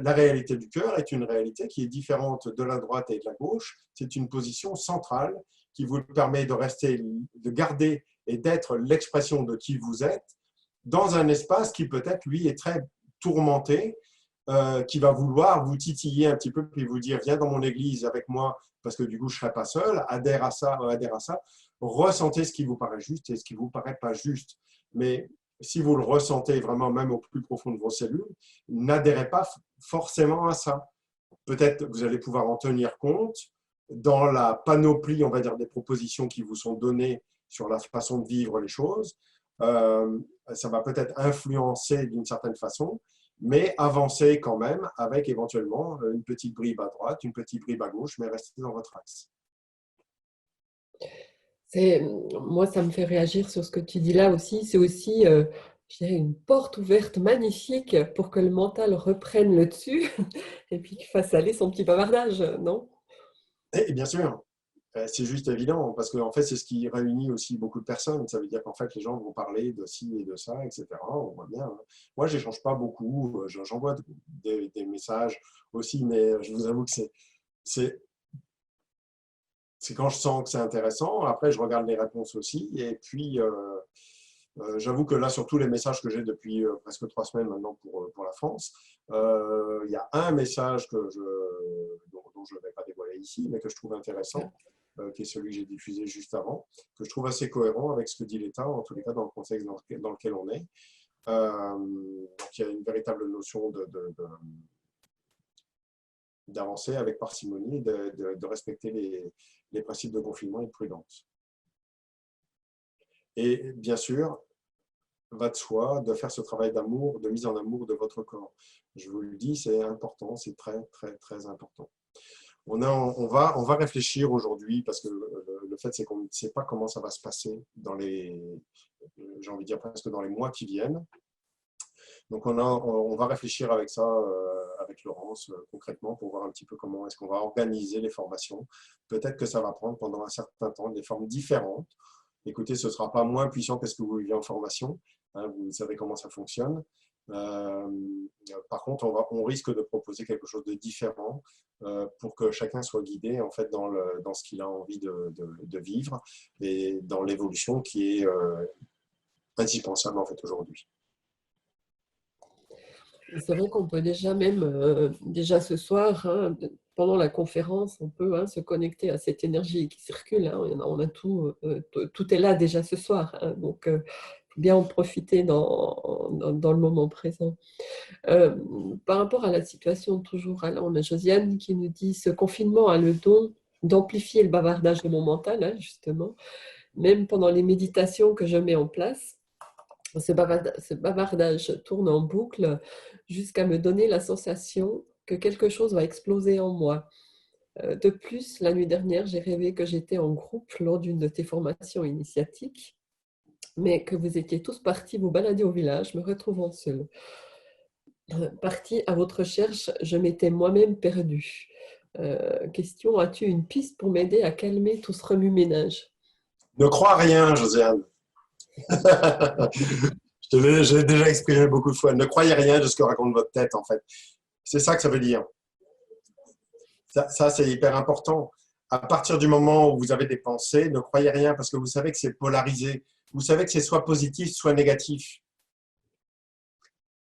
La réalité du cœur est une réalité qui est différente de la droite et de la gauche. C'est une position centrale qui vous permet de rester, de garder et d'être l'expression de qui vous êtes dans un espace qui peut-être, lui, est très tourmenté, qui va vouloir vous titiller un petit peu, puis vous dire, viens dans mon église avec moi, parce que du coup, je ne serai pas seul, adhère à ça, adhère à ça. Ressentez ce qui vous paraît juste et ce qui ne vous paraît pas juste. Mais si vous le ressentez vraiment, même au plus profond de vos cellules, n'adhérez pas forcément à ça. Peut-être vous allez pouvoir en tenir compte dans la panoplie, on va dire, des propositions qui vous sont données sur la façon de vivre les choses. Ça va peut-être influencer d'une certaine façon, mais avancer quand même avec éventuellement une petite bribe à droite, une petite bribe à gauche, mais restez dans votre axe.
Moi, ça me fait réagir sur ce que tu dis là aussi. C'est aussi je dirais, une porte ouverte magnifique pour que le mental reprenne le dessus et puis qu'il fasse aller son petit bavardage, non?
Et bien sûr, c'est juste évident, parce qu'en fait, c'est ce qui réunit aussi beaucoup de personnes. Ça veut dire qu'en fait, les gens vont parler de ci et de ça, etc. On voit bien, hein. Moi, je n'échange pas beaucoup. J'envoie des messages aussi, mais je vous avoue que c'est c'est quand je sens que c'est intéressant. Après, je regarde les réponses aussi. Et puis, j'avoue que là, sur tous les messages que j'ai depuis presque 3 semaines maintenant pour la France, il y a un message dont je ne vais pas dévoiler ici, mais que je trouve intéressant, qui est celui que j'ai diffusé juste avant, que je trouve assez cohérent avec ce que dit l'État, en tous les cas dans le contexte dans lequel on est. Donc, il y a une véritable notion d'avancer avec parcimonie et de respecter les principes de confinement et de prudence. Et bien sûr, va de soi de faire ce travail d'amour, de mise en amour de votre corps. Je vous le dis, c'est important, c'est très, très, très important. On va réfléchir aujourd'hui, parce que le fait, c'est qu'on ne sait pas comment ça va se passer j'ai envie de dire presque dans les mois qui viennent. Donc, on va réfléchir avec ça, avec Laurence, concrètement, pour voir un petit peu comment est-ce qu'on va organiser les formations. Peut-être que ça va prendre pendant un certain temps des formes différentes. Écoutez, ce ne sera pas moins puissant que ce que vous vivez en formation. Hein, vous savez comment ça fonctionne. Par contre, on risque de proposer quelque chose de différent pour que chacun soit guidé en fait, dans ce qu'il a envie de vivre et dans l'évolution qui est indispensable en fait, aujourd'hui.
C'est vrai qu'on peut déjà même, déjà ce soir, hein, pendant la conférence, on peut se connecter à cette énergie qui circule. Hein, on a tout, tout est là déjà ce soir. Hein, donc, bien en profiter dans le moment présent. Par rapport à la situation, toujours, là, on a Josiane qui nous dit « Ce confinement a le don d'amplifier le bavardage de mon mental, hein, justement, même pendant les méditations que je mets en place. Ce bavardage tourne en boucle jusqu'à me donner la sensation que quelque chose va exploser en moi. De plus, la nuit dernière, j'ai rêvé que j'étais en groupe lors d'une de tes formations initiatiques, mais que vous étiez tous partis vous balader au village, me retrouvant seule. Partie à votre recherche, je m'étais moi-même perdue. Question, as-tu une piste pour m'aider à calmer tout ce remue-ménage?
Ne crois rien, Josiane. Je l'ai déjà exprimé beaucoup de fois. Ne croyez rien de ce que raconte votre tête, en fait. C'est ça que ça veut dire. Ça c'est hyper important. À partir du moment où vous avez des pensées, ne croyez rien parce que vous savez que c'est polarisé. Vous savez que c'est soit positif, soit négatif.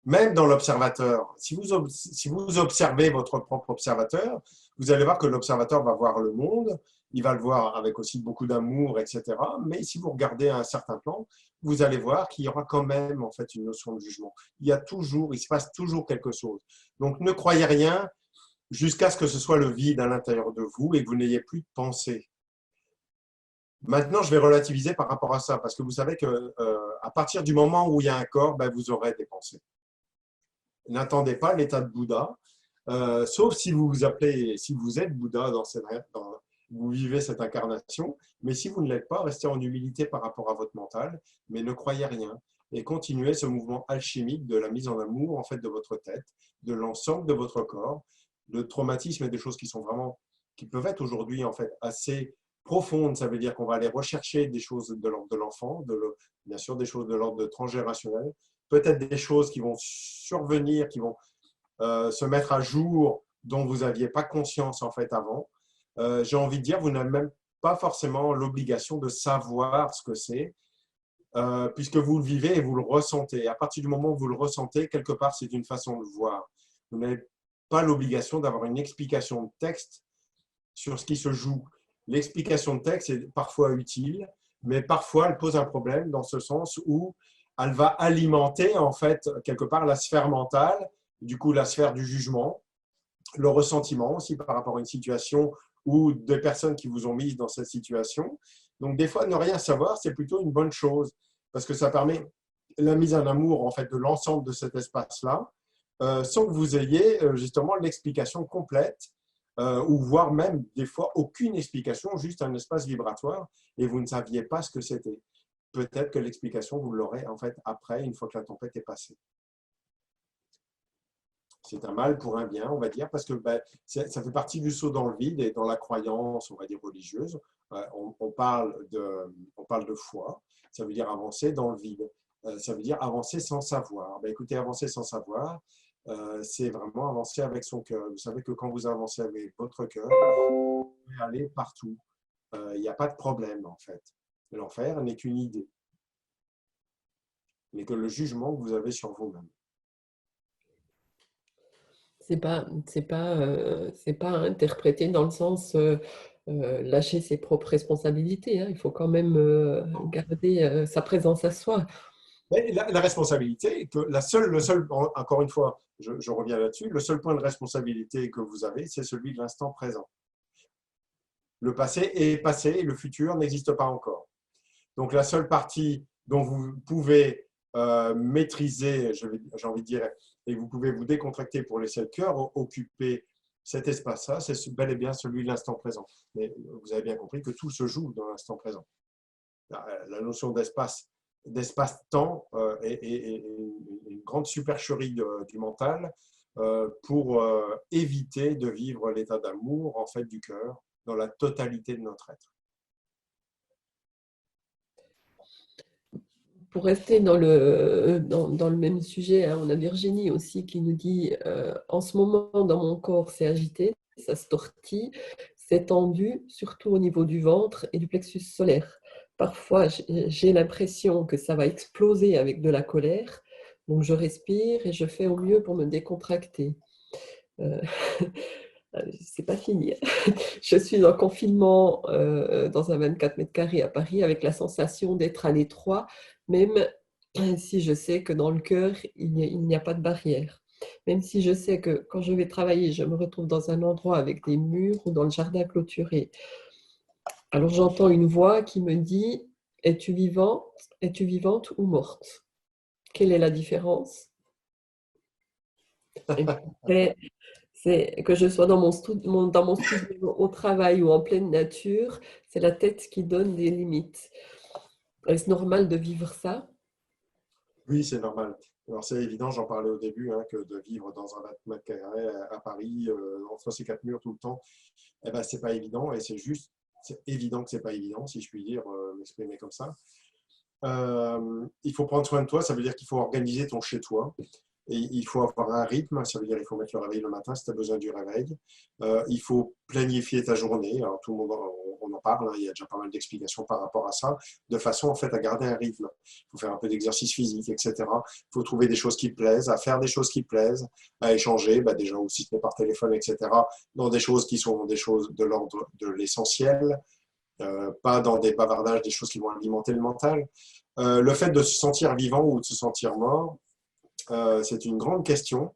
Même dans l'observateur, si vous observez votre propre observateur, vous allez voir que l'observateur va voir le monde, il va le voir avec aussi beaucoup d'amour, etc. Mais si vous regardez à un certain plan, vous allez voir qu'il y aura quand même en fait une notion de jugement. Il se passe toujours quelque chose. Donc ne croyez rien jusqu'à ce que ce soit le vide à l'intérieur de vous et que vous n'ayez plus de pensée. Maintenant, je vais relativiser par rapport à ça, parce que vous savez qu'à partir du moment où il y a un corps, ben, vous aurez des pensées. N'attendez pas l'état de Bouddha, sauf si vous êtes Bouddha vous vivez cette incarnation, mais si vous ne l'êtes pas, restez en humilité par rapport à votre mental, mais ne croyez rien et continuez ce mouvement alchimique de la mise en amour en fait de votre tête, de l'ensemble de votre corps. Le traumatisme et des choses qui peuvent être aujourd'hui en fait assez profondes. Ça veut dire qu'on va aller rechercher des choses de l'ordre de l'enfant, bien sûr des choses de l'ordre transgénérationnel, peut-être des choses qui vont survenir, qui vont se mettre à jour dont vous n'aviez pas conscience en fait avant. J'ai envie de dire, vous n'avez même pas forcément l'obligation de savoir ce que c'est, puisque vous le vivez et vous le ressentez. À partir du moment où vous le ressentez, quelque part, c'est une façon de voir. Vous n'avez pas l'obligation d'avoir une explication de texte sur ce qui se joue. L'explication de texte est parfois utile, mais parfois elle pose un problème dans ce sens où elle va alimenter en fait quelque part la sphère mentale, du coup la sphère du jugement, le ressentiment aussi par rapport à une situation ou des personnes qui vous ont mis dans cette situation. Donc des fois, ne rien savoir, c'est plutôt une bonne chose parce que ça permet la mise en amour en fait de l'ensemble de cet espace-là, sans que vous ayez justement l'explication complète ou voire même des fois aucune explication, juste un espace vibratoire et vous ne saviez pas ce que c'était. peut-être que l'explication, vous l'aurez en fait après, une fois que la tempête est passée. C'est un mal pour un bien, on va dire, parce que ça fait partie du saut dans le vide et dans la croyance, on va dire, religieuse. On parle de foi, ça veut dire avancer dans le vide. Ça veut dire avancer sans savoir. Écoutez, avancer sans savoir, c'est vraiment avancer avec son cœur. Vous savez que quand vous avancez avec votre cœur, vous pouvez aller partout. Il n'y a pas de problème, en fait. L'enfer n'est qu'une idée, mais que le jugement que vous avez sur vous-même.
C'est pas interprété dans le sens lâcher ses propres responsabilités, hein. Il faut quand même garder sa présence à soi.
Mais la responsabilité, que encore une fois, je reviens là-dessus, le seul point de responsabilité que vous avez, c'est celui de l'instant présent. Le passé est passé et le futur n'existe pas encore. Donc la seule partie dont vous pouvez maîtriser, j'ai envie de dire, et vous pouvez vous décontracter pour laisser le cœur occuper cet espace-là, c'est bel et bien celui de l'instant présent. Mais vous avez bien compris que tout se joue dans l'instant présent. La notion d'espace-temps est une grande supercherie du mental pour éviter de vivre l'état d'amour en fait du cœur dans la totalité de notre être.
Pour rester dans le même sujet, hein, on a Virginie aussi qui nous dit en ce moment, dans mon corps, c'est agité, ça se tortille, c'est tendu, surtout au niveau du ventre et du plexus solaire. Parfois, j'ai l'impression que ça va exploser avec de la colère, donc je respire et je fais au mieux pour me décontracter. C'est pas fini. Je suis en confinement dans un 24 mètres carrés à Paris avec la sensation d'être à l'étroit, même si je sais que dans le cœur, il n'y a pas de barrière. Même si je sais que quand je vais travailler, je me retrouve dans un endroit avec des murs ou dans le jardin clôturé. Alors j'entends une voix qui me dit: es-tu vivante? Es-tu vivante ou morte? Quelle est la différence? Et après, c'est que je sois dans dans mon studio au travail ou en pleine nature, c'est la tête qui donne des limites. Est-ce normal de vivre ça?
Oui, c'est normal. Alors c'est évident, j'en parlais au début, hein, que de vivre dans un 20 mètres carrés à Paris, entre ces quatre murs tout le temps, eh ben, c'est pas évident et c'est évident que c'est pas évident, si je puis dire, m'exprimer comme ça. Il faut prendre soin de toi, ça veut dire qu'il faut organiser ton chez-toi. Et il faut avoir un rythme, ça veut dire qu'il faut mettre le réveil le matin si tu as besoin du réveil. Il faut planifier ta journée. Alors, tout le monde, on en parle, hein, il y a déjà pas mal d'explications par rapport à ça, de façon en fait à garder un rythme. Il faut faire un peu d'exercice physique, etc. Il faut trouver des choses qui plaisent, à faire des choses qui plaisent, à échanger, déjà aussi si ce n'est par téléphone, etc. Dans des choses qui sont des choses de l'ordre de l'essentiel, pas dans des bavardages, des choses qui vont alimenter le mental. Le fait de se sentir vivant ou de se sentir mort, c'est une grande question.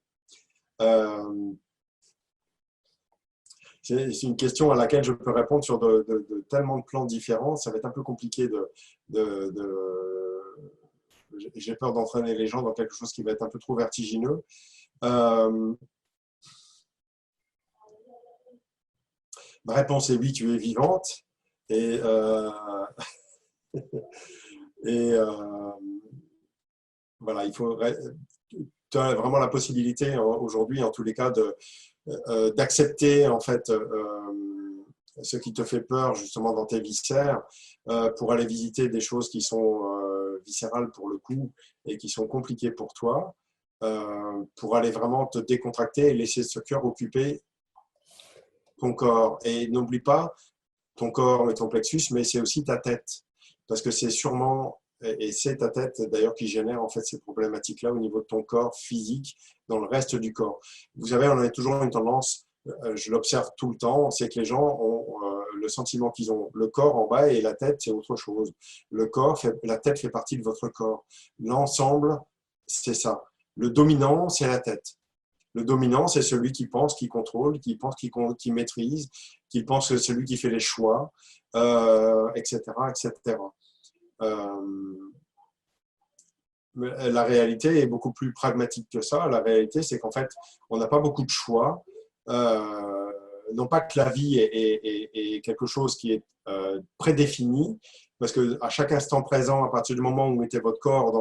C'est une question à laquelle je peux répondre sur de tellement de plans différents. Ça va être un peu compliqué j'ai peur d'entraîner les gens dans quelque chose qui va être un peu trop vertigineux. Ma réponse est oui, tu es vivante. Et, et voilà, tu as vraiment la possibilité aujourd'hui, en tous les cas, d'accepter en fait ce qui te fait peur justement dans tes viscères pour aller visiter des choses qui sont viscérales pour le coup et qui sont compliquées pour toi, pour aller vraiment te décontracter et laisser ce cœur occuper ton corps. Et n'oublie pas ton corps et ton plexus, mais c'est aussi ta tête, parce que c'est sûrement et c'est ta tête d'ailleurs qui génère en fait ces problématiques-là au niveau de ton corps physique, dans le reste du corps. Vous savez, on a toujours une tendance, je l'observe tout le temps, c'est que les gens ont le sentiment qu'ils ont le corps en bas et la tête, c'est autre chose. La tête fait partie de votre corps. L'ensemble, c'est ça. Le dominant, c'est la tête. Le dominant, c'est celui qui pense, qui contrôle, qui pense, qui maîtrise, qui pense que c'est celui qui fait les choix, etc., etc. La réalité est beaucoup plus pragmatique que ça. La réalité, c'est qu'en fait, on n'a pas beaucoup de choix. Non pas que la vie est quelque chose qui est prédéfini, parce que à chaque instant présent, à partir du moment où vous mettez votre corps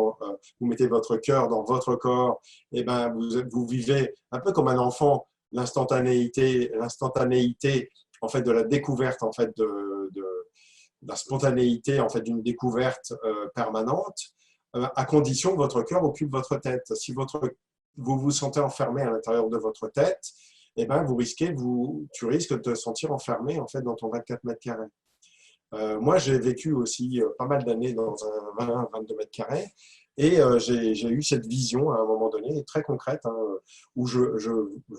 vous mettez votre cœur dans votre corps, et ben vous vivez un peu comme un enfant l'instantanéité en fait de la découverte en fait de la spontanéité en fait d'une découverte permanente, à condition que votre cœur occupe votre tête. Si vous vous sentez enfermé à l'intérieur de votre tête, eh ben, tu risques de te sentir enfermé en fait dans ton 24 mètres carrés. Moi, j'ai vécu aussi pas mal d'années dans un 20-22 mètres carrés et j'ai eu cette vision à un moment donné très concrète hein, où je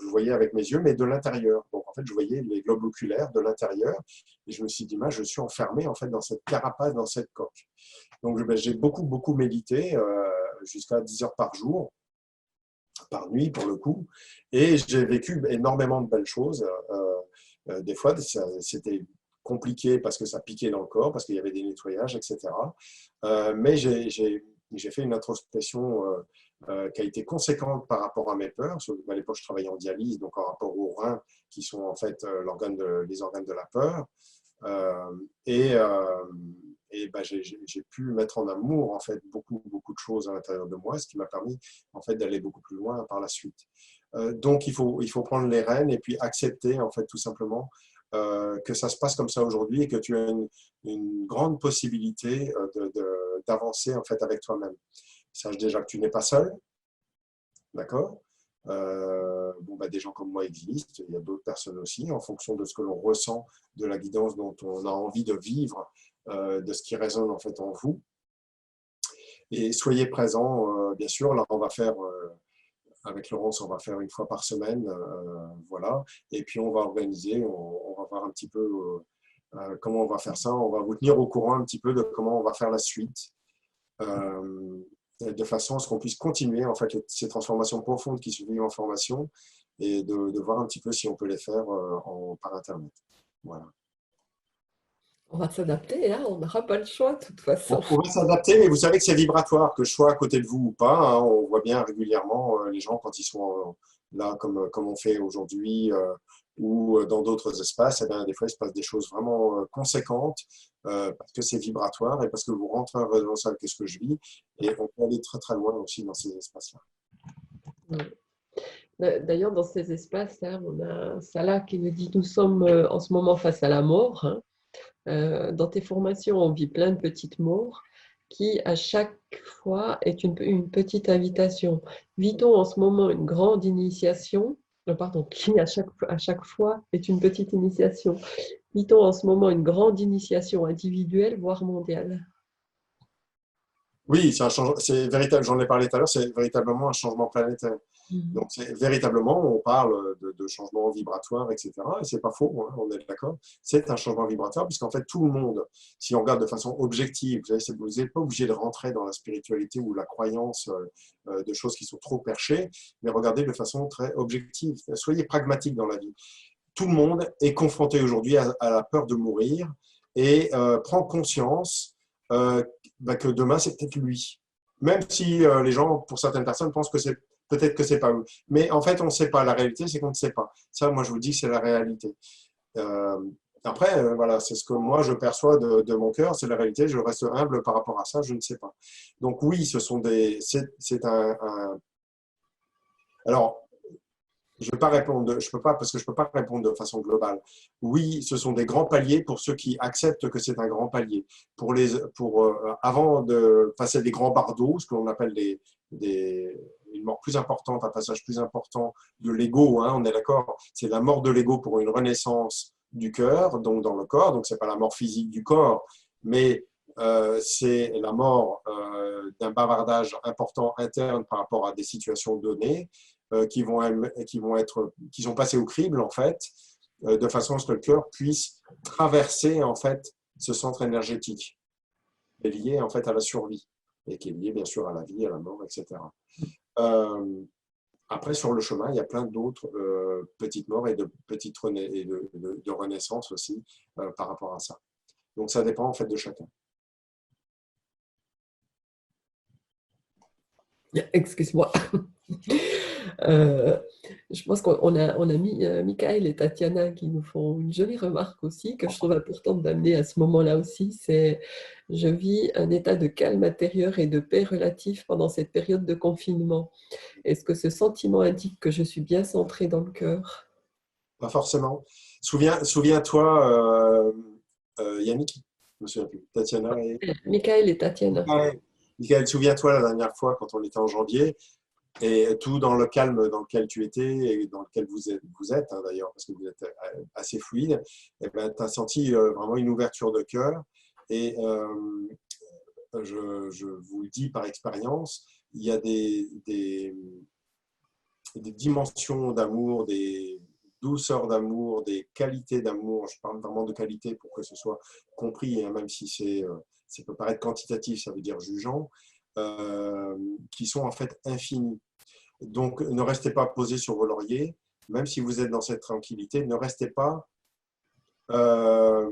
voyais avec mes yeux, mais de l'intérieur. Donc, en fait, je voyais les globes oculaires de l'intérieur et je me suis dit, je suis enfermé en fait dans cette carapace, dans cette coque. Donc, j'ai beaucoup médité jusqu'à 10 heures par jour, par nuit pour le coup, et j'ai vécu énormément de belles choses. Des fois, c'était compliqué parce que ça piquait dans le corps, parce qu'il y avait des nettoyages, etc. Mais j'ai fait une introspection qui a été conséquente par rapport à mes peurs. À l'époque, je travaillais en dialyse, donc en rapport aux reins, qui sont en fait les organes de la peur. Euh, et j'ai pu mettre en amour en fait beaucoup de choses à l'intérieur de moi, ce qui m'a permis en fait d'aller beaucoup plus loin par la suite. Donc il faut prendre les rênes et puis accepter en fait tout simplement que ça se passe comme ça aujourd'hui et que tu as une grande possibilité d'avancer en fait avec toi-même. Sache déjà que tu n'es pas seul, d'accord? Des gens comme moi existent, il y a d'autres personnes aussi, en fonction de ce que l'on ressent, de la guidance dont on a envie de vivre, de ce qui résonne en fait en vous. Et soyez présents, bien sûr, là on va faire, avec Laurence, on va faire une fois par semaine, voilà, et puis on va organiser, on va voir un petit peu comment on va faire ça, on va vous tenir au courant un petit peu de comment on va faire la suite. De façon à ce qu'on puisse continuer en fait ces transformations profondes qui se vivent en formation et de voir un petit peu si on peut les faire par Internet. Voilà.
On va s'adapter, hein, on n'aura pas le choix de toute façon.
On va s'adapter, mais vous savez que c'est vibratoire, que je sois à côté de vous ou pas. Hein, on voit bien régulièrement les gens quand ils sont là, comme on fait aujourd'hui, ou dans d'autres espaces, eh bien, des fois il se passe des choses vraiment conséquentes parce que c'est vibratoire et parce que vous rentrez en résonance avec ce que je vis. Et on peut aller très loin aussi dans ces espaces-là.
D'ailleurs, dans ces espaces-là, on a Salah qui nous dit: nous sommes en ce moment face à la mort. Hein. Dans tes formations, on vit plein de petites morts qui, à chaque fois, est une petite invitation. Vit-on en ce moment une grande initiation? Pardon, qui, à chaque fois, est une petite initiation. Vit-on en ce moment une grande initiation individuelle, voire mondiale?
Oui, c'est véritable, j'en ai parlé tout à l'heure, c'est véritablement un changement planétaire. Donc, véritablement, on parle de changement vibratoire, etc. Et c'est pas faux, hein, on est d'accord. C'est un changement vibratoire, puisqu'en fait, tout le monde, si on regarde de façon objective, vous n'êtes pas obligé de rentrer dans la spiritualité ou la croyance de choses qui sont trop perchées, mais regardez de façon très objective. Soyez pragmatique dans la vie. Tout le monde est confronté aujourd'hui à la peur de mourir et prend conscience que demain, c'est peut-être lui. Même si les gens, pour certaines personnes, pensent que c'est peut-être que c'est pas eux. Mais en fait, on ne sait pas. La réalité, c'est qu'on ne sait pas. Ça, moi, je vous dis, c'est la réalité. Euh, Après, voilà, c'est ce que moi, je perçois de mon cœur. C'est la réalité. Je reste humble par rapport à ça. Je ne sais pas. Donc oui, c'est Alors, je ne peux pas répondre, je peux pas, parce que je peux pas répondre de façon globale. Oui, ce sont des grands paliers pour ceux qui acceptent que c'est un grand palier. Avant de passer des grands bardeaux, ce que l'on appelle une mort plus importante, un passage plus important de l'ego, hein, on est d'accord, c'est la mort de l'ego pour une renaissance du cœur, donc dans le corps, donc c'est pas la mort physique du corps, mais c'est la mort d'un bavardage important interne par rapport à des situations données qui sont passés au crible en fait, de façon à ce que le cœur puisse traverser en fait ce centre énergétique qui est lié en fait à la survie et qui est lié bien sûr à la vie, à la mort, etc. Après, sur le chemin, il y a plein d'autres petites morts et de renaissance aussi par rapport à ça. Donc ça dépend en fait de chacun.
Excuse-moi. Euh, je pense qu'on a mis Michael et Tatiana qui nous font une jolie remarque aussi, que je trouve importante d'amener à ce moment-là aussi, c'est je vis un état de calme intérieur et de paix relative pendant cette période de confinement. Est-ce que ce sentiment indique que je suis bien centrée dans le cœur?
Pas forcément. Souviens-toi, Yannick, je me souviens plus, Tatiana et
Michael et Tatiana.
Michael. Michael, souviens-toi la dernière fois quand on était en janvier et tout dans le calme dans lequel tu étais et dans lequel vous êtes hein, d'ailleurs, parce que vous êtes assez fluide, et ben, tu as senti vraiment une ouverture de cœur. Et je vous le dis par expérience, il y a des dimensions d'amour, des douceurs d'amour, des qualités d'amour. Je parle vraiment de qualité pour que ce soit compris, hein, même si ça peut paraître quantitatif, ça veut dire jugeant, qui sont en fait infinies. Donc, ne restez pas posé sur vos lauriers, même si vous êtes dans cette tranquillité, ne restez pas euh,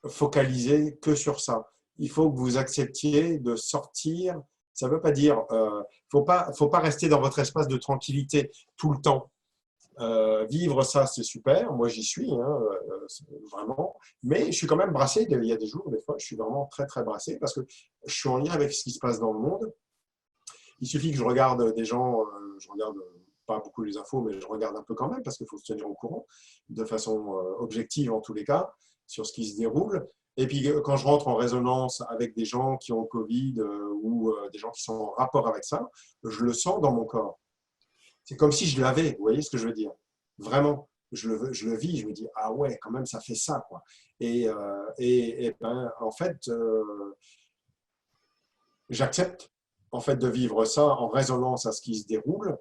focalisé que sur ça. Il faut que vous acceptiez de sortir. Ça ne veut pas dire, faut pas rester dans votre espace de tranquillité tout le temps. Vivre ça, c'est super. Moi, j'y suis, hein, vraiment. Mais je suis quand même brassé. Il y a des jours, des fois, je suis vraiment très, très brassé parce que je suis en lien avec ce qui se passe dans le monde. Il suffit que je regarde des gens, je regarde pas beaucoup les infos, mais je regarde un peu quand même parce qu'il faut se tenir au courant de façon objective en tous les cas sur ce qui se déroule. Et puis quand je rentre en résonance avec des gens qui ont le Covid ou des gens qui sont en rapport avec ça, je le sens dans mon corps. C'est comme si je l'avais, vous voyez ce que je veux dire? Vraiment, je le vis, je me dis, ah ouais, quand même, ça fait ça, quoi. Et ben, en fait, j'accepte en fait de vivre ça en résonance à ce qui se déroule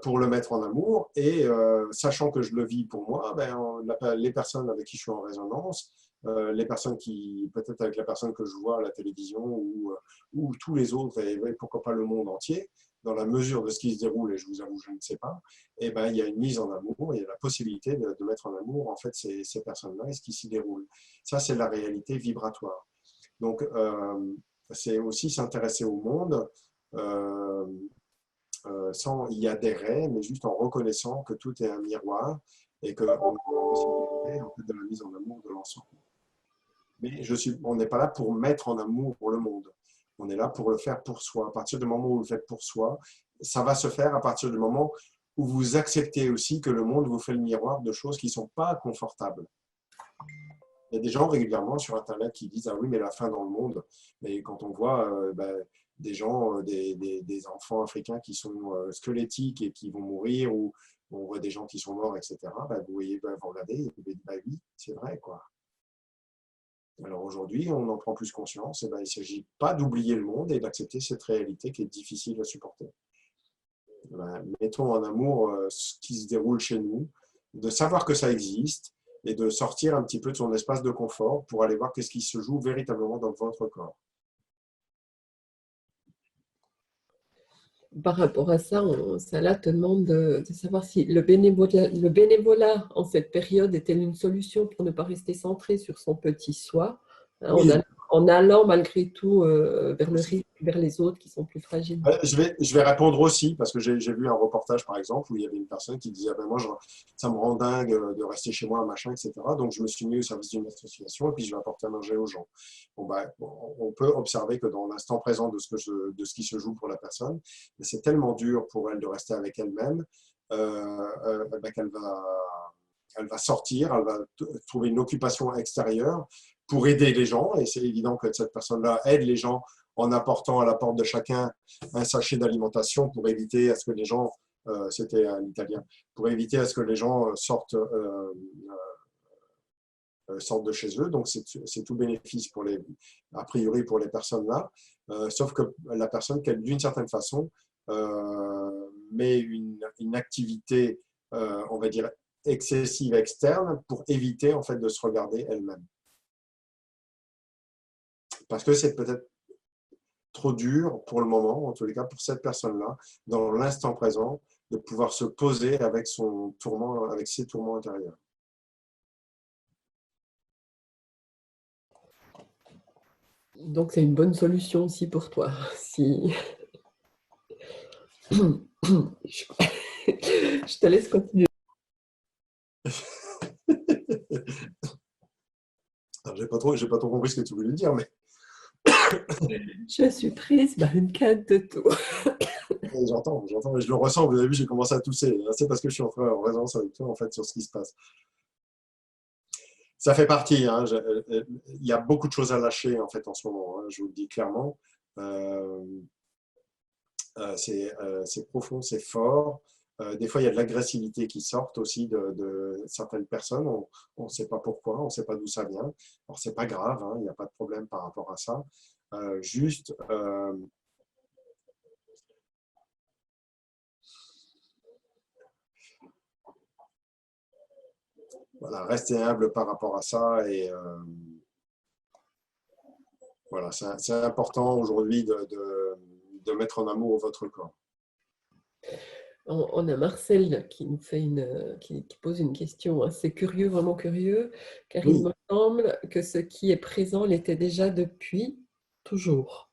pour le mettre en amour et sachant que je le vis pour moi, ben, les personnes avec qui je suis en résonance, les personnes qui, peut-être avec la personne que je vois à la télévision ou tous les autres et pourquoi pas le monde entier, dans la mesure de ce qui se déroule, et je vous avoue, je ne sais pas, et ben, il y a une mise en amour, il y a la possibilité de mettre en amour en fait ces personnes-là et ce qui s'y déroule. Ça, c'est la réalité vibratoire. Donc, c'est aussi s'intéresser au monde euh, sans y adhérer, mais juste en reconnaissant que tout est un miroir et qu'on a la possibilité en fait, de la mise en amour de l'ensemble. Mais on n'est pas là pour mettre en amour le monde. On est là pour le faire pour soi. À partir du moment où vous le faites pour soi, ça va se faire à partir du moment où vous acceptez aussi que le monde vous fait le miroir de choses qui ne sont pas confortables. Il y a des gens régulièrement sur Internet qui disent ah oui, mais la fin dans le monde. Mais quand on voit des gens, des enfants africains qui sont squelettiques et qui vont mourir, ou on voit des gens qui sont morts, etc., vous voyez, vous regardez, et vous dites oui, c'est vrai, quoi. Alors aujourd'hui, on en prend plus conscience. Et il ne s'agit pas d'oublier le monde et d'accepter cette réalité qui est difficile à supporter. Mettons en amour ce qui se déroule chez nous, de savoir que ça existe et de sortir un petit peu de son espace de confort pour aller voir qu'est-ce qui se joue véritablement dans votre corps.
Par rapport à ça, Salah te demande de savoir si le bénévolat en cette période est-elle une solution pour ne pas rester centré sur son petit soi, hein,
Oui,
en allant malgré tout vers le risque, vers les autres qui sont plus fragiles.
je vais répondre aussi, parce que j'ai vu un reportage, par exemple, où il y avait une personne qui disait, ah ben moi, ça me rend dingue de rester chez moi, machin, etc. Donc, je me suis mis au service d'une association et puis je vais apporter à manger aux gens. On peut observer que dans l'instant présent de ce qui se joue pour la personne, c'est tellement dur pour elle de rester avec elle-même elle va sortir, elle va trouver une occupation extérieure pour aider les gens. Et c'est évident que cette personne-là aide les gens en apportant à la porte de chacun un sachet d'alimentation pour éviter à ce que les gens, c'était un Italien, pour éviter à ce que les gens sortent de chez eux. Donc, c'est tout bénéfice a priori pour les personnes là. Sauf que la personne, d'une certaine façon, met une activité, on va dire, excessive externe pour éviter en fait de se regarder elle-même. Parce que c'est peut-être trop dur pour le moment, en tous les cas pour cette personne-là, dans l'instant présent, de pouvoir se poser avec son tourment, avec ses tourments intérieurs.
Donc c'est une bonne solution aussi pour toi. Si... Je, je te laisse continuer.
J'ai pas trop compris ce que tu voulais dire, mais
Je suis prise par une canne de tout.
j'entends, mais je le ressens. Vous avez vu, j'ai commencé à tousser. C'est parce que je suis en résonance avec toi, en fait, sur ce qui se passe. Ça fait partie. Hein, il y a beaucoup de choses à lâcher, en fait, en ce moment. Hein, je vous le dis clairement. Euh, c'est profond, c'est fort. Des fois, il y a de l'agressivité qui sort aussi de certaines personnes. On ne sait pas pourquoi, on ne sait pas d'où ça vient. Alors, c'est pas grave, hein, il n'y a pas de problème par rapport à ça. Juste, voilà, restez humble par rapport à ça. Et voilà, c'est important aujourd'hui de mettre en amour votre corps.
On a Marcel qui nous fait qui pose une question assez curieuse, vraiment curieux, car il
Oui,
me semble que ce qui est présent l'était déjà depuis toujours.